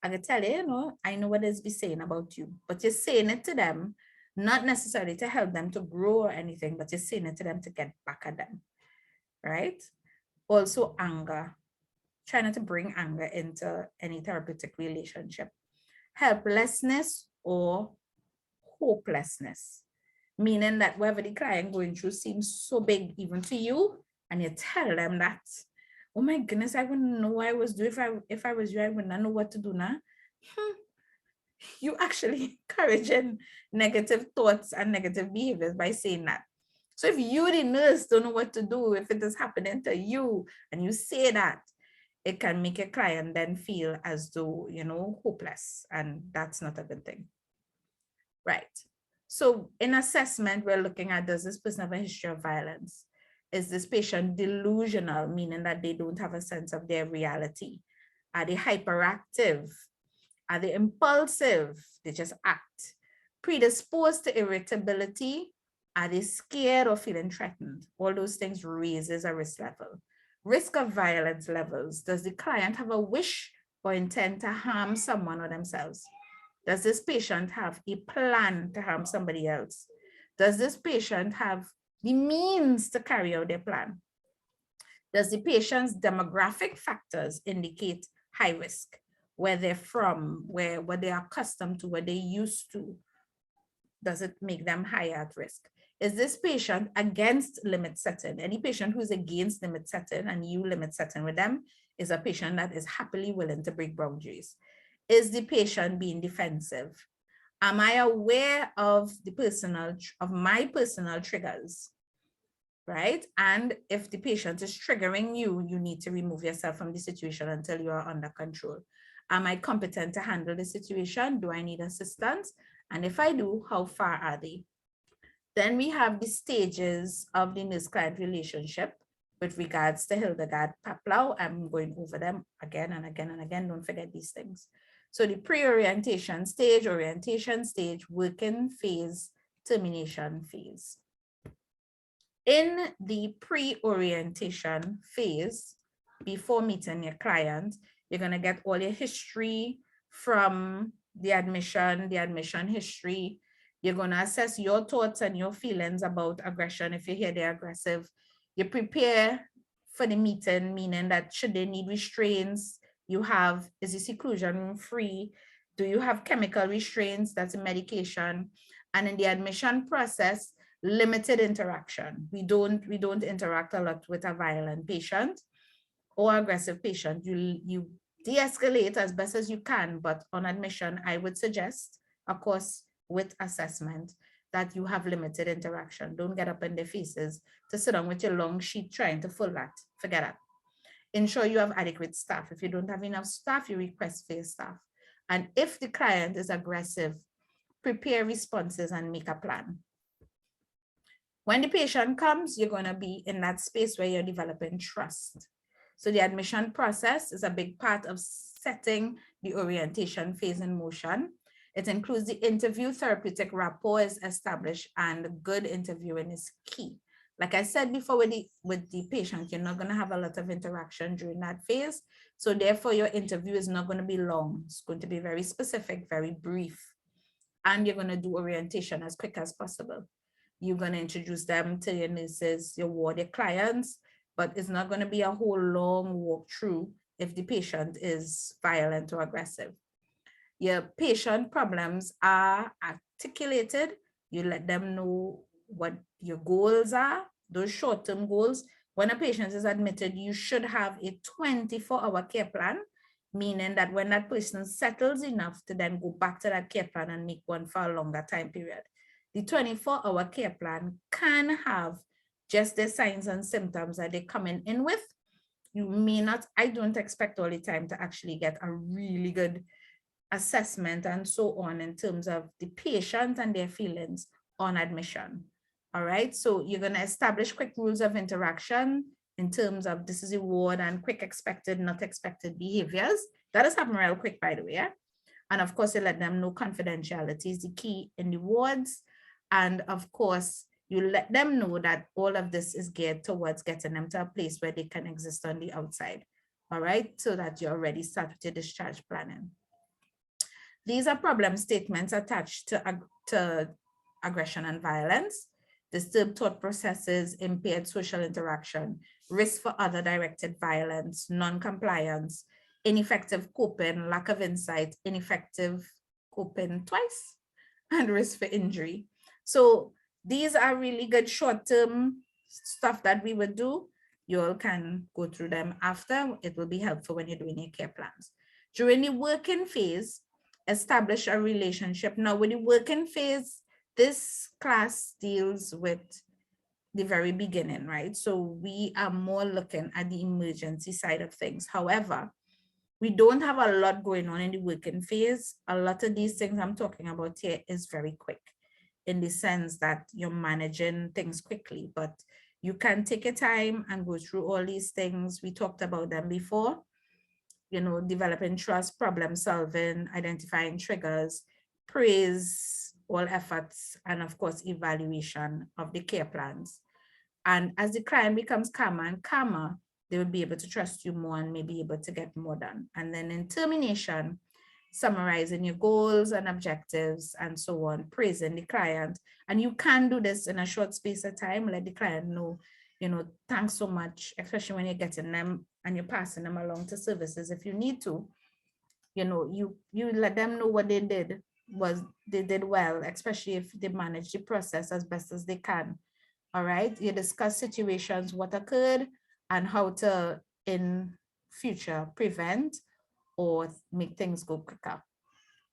Speaker 1: I can tell you, you know, I know what is be saying about you, but you're saying it to them, not necessarily to help them to grow or anything, but you're saying it to them to get back at them, right? Also anger. Try not to bring anger into any therapeutic relationship. Helplessness or hopelessness, meaning that whatever the client going through seems so big even to you, and you tell them that, oh my goodness, I wouldn't know what I was doing. If I was you, I would not know what to do now. You actually encouraging negative thoughts and negative behaviors by saying that. So if you, the nurse, don't know what to do, if it is happening to you and you say that, it can make a client then feel as though, you know, hopeless, and that's not a good thing. Right. So in assessment, we're looking at, does this person have a history of violence? Is this patient delusional, meaning that they don't have a sense of their reality? Are they hyperactive? Are they impulsive? They just act. Predisposed to irritability? Are they scared or feeling threatened? All those things raises a risk level. Risk of violence levels. Does the client have a wish or intent to harm someone or themselves? Does this patient have a plan to harm somebody else? Does this patient have the means to carry out their plan? Does the patient's demographic factors indicate high risk? Where they're from, what they are accustomed to, what they used to? Does it make them higher at risk? Is this patient against limit setting? Any patient who's against limit setting and you limit setting with them is a patient that is happily willing to break boundaries. Is the patient being defensive? Am I aware of my personal triggers? Right? And if the patient is triggering you, you need to remove yourself from the situation until you are under control. Am I competent to handle the situation? Do I need assistance? And if I do, how far are they? Then we have the stages of the nurse-client relationship with regards to Hildegard Paplau. I'm going over them again and again and again. Don't forget these things. So the pre-orientation stage, orientation stage, working phase, termination phase. In the pre-orientation phase, before meeting your client, you're going to get all your history from the admission history. You're going to assess your thoughts and your feelings about aggression. If you hear they're aggressive, you prepare for the meeting, meaning that should they need restraints, is the seclusion free? Do you have chemical restraints? That's a medication. And in the admission process, limited interaction. We don't interact a lot with a violent patient or aggressive patient. You de-escalate as best as you can, but on admission, I would suggest, of course, with assessment, that you have limited interaction. Don't get up in their faces to sit down with your long sheet trying to fill that. Forget that. Ensure you have adequate staff. If you don't have enough staff, you request for your staff. And if the client is aggressive, prepare responses and make a plan. When the patient comes, you're going to be in that space where you're developing trust. So the admission process is a big part of setting the orientation phase in motion. It includes the interview. Therapeutic rapport is established, and good interviewing is key. Like I said before, with the patient, you're not going to have a lot of interaction during that phase. So therefore, your interview is not going to be long. It's going to be very specific, very brief. and you're going to do orientation as quick as possible. You're going to introduce them to your nurses, your ward, your clients, but it's not going to be a whole long walkthrough if the patient is violent or aggressive. Your patient problems are articulated. You let them know what your goals are, those short-term goals. When a patient is admitted, you should have a 24-hour care plan, meaning that when that person settles enough to then go back to that care plan and make one for a longer time period. The 24-hour care plan can have just the signs and symptoms that they're coming in with. You may not, I don't expect all the time to actually get a really good assessment and so on in terms of the patient and their feelings on admission. All right, so you're going to establish quick rules of interaction in terms of this is a ward and quick expected, not expected behaviors. That is happening real quick, by the way. Yeah? And of course, you let them know confidentiality is the key in the wards. And of course, you let them know that all of this is geared towards getting them to a place where they can exist on the outside. All right, so that you already start with your discharge planning. These are problem statements attached to aggression and violence, disturbed thought processes, impaired social interaction, risk for other directed violence, non-compliance, ineffective coping, lack of insight, ineffective coping twice, and risk for injury. So these are really good short-term stuff that we would do. You all can go through them after. It will be helpful when you're doing your care plans. During the working phase, establish a relationship. Now, with the working phase, this class deals with the very beginning, right? So we are more looking at the emergency side of things. However, we don't have a lot going on in the working phase. A lot of these things I'm talking about here is very quick in the sense that you're managing things quickly, but you can take your time and go through all these things. We talked about them before. You know, developing trust, problem solving, identifying triggers, praise all efforts, and of course, evaluation of the care plans. And as the client becomes calmer and calmer, they will be able to trust you more and maybe able to get more done. And then in termination, summarizing your goals and objectives and so on, praising the client. And you can do this in a short space of time, let the client know, you know, thanks so much, especially when you're getting them and you're passing them along to services. If you need to, you know, you let them know what they did well, especially if they manage the process as best as they can. All right, you discuss situations, what occurred and how to in future prevent or make things go quicker.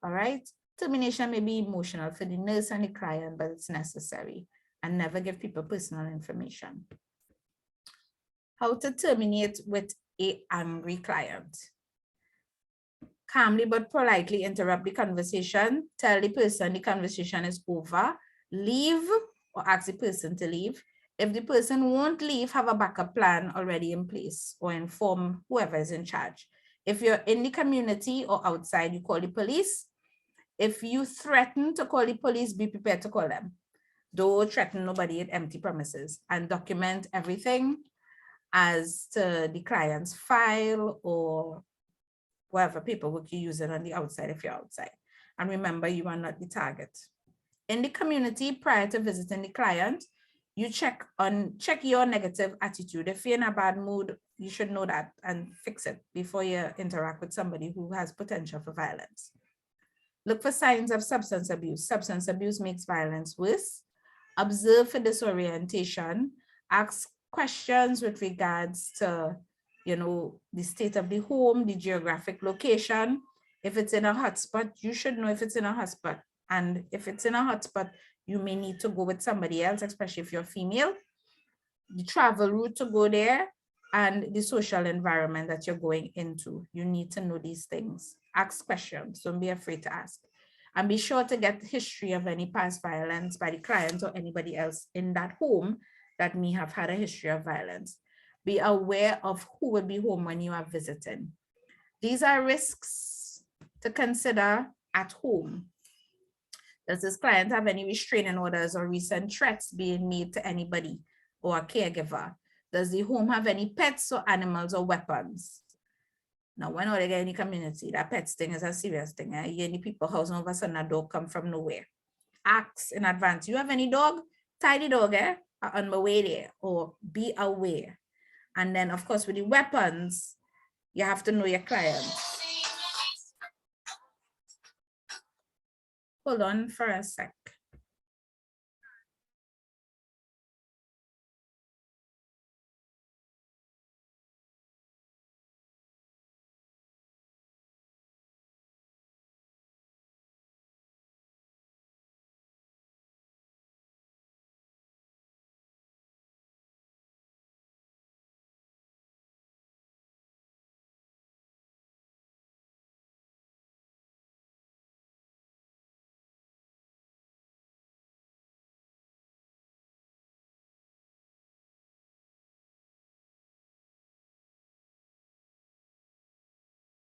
Speaker 1: All right, termination may be emotional for the nurse and the client, but it's necessary. And never give people personal information. How to terminate with an angry client. Calmly but politely interrupt the conversation. Tell the person the conversation is over. Leave or ask the person to leave. If the person won't leave, have a backup plan already in place or inform whoever is in charge. If you're in the community or outside, you call the police. If you threaten to call the police, be prepared to call them. Don't threaten nobody at empty premises, and document everything as to the client's file or whatever paperwork you're using on the outside if you're outside. And remember, you are not the target. In the community, prior to visiting the client, you check your negative attitude. If you're in a bad mood, you should know that and fix it before you interact with somebody who has potential for violence. Look for signs of substance abuse. Substance abuse makes violence worse. Observe for disorientation. Ask questions with regards to, you know, the state of the home, the geographic location. If it's in a hotspot, you should know if it's in a hotspot. And if it's in a hotspot, you may need to go with somebody else, especially if you're female. The travel route to go there and the social environment that you're going into. You need to know these things. Ask questions, don't be afraid to ask. And be sure to get history of any past violence by the client or anybody else in that home that may have had a history of violence. Be aware of who will be home when you are visiting. These are risks to consider at home. Does this client have any restraining orders or recent threats being made to anybody or a caregiver? Does the home have any pets or animals or weapons? Now, when they get in the community, that pets thing is a serious thing. You any people house, all of a sudden a dog come from nowhere. Ask in advance, you have any dog? Tidy dog, on my way there, or be aware. And then, of course, with the weapons, you have to know your clients. Hold on for a sec.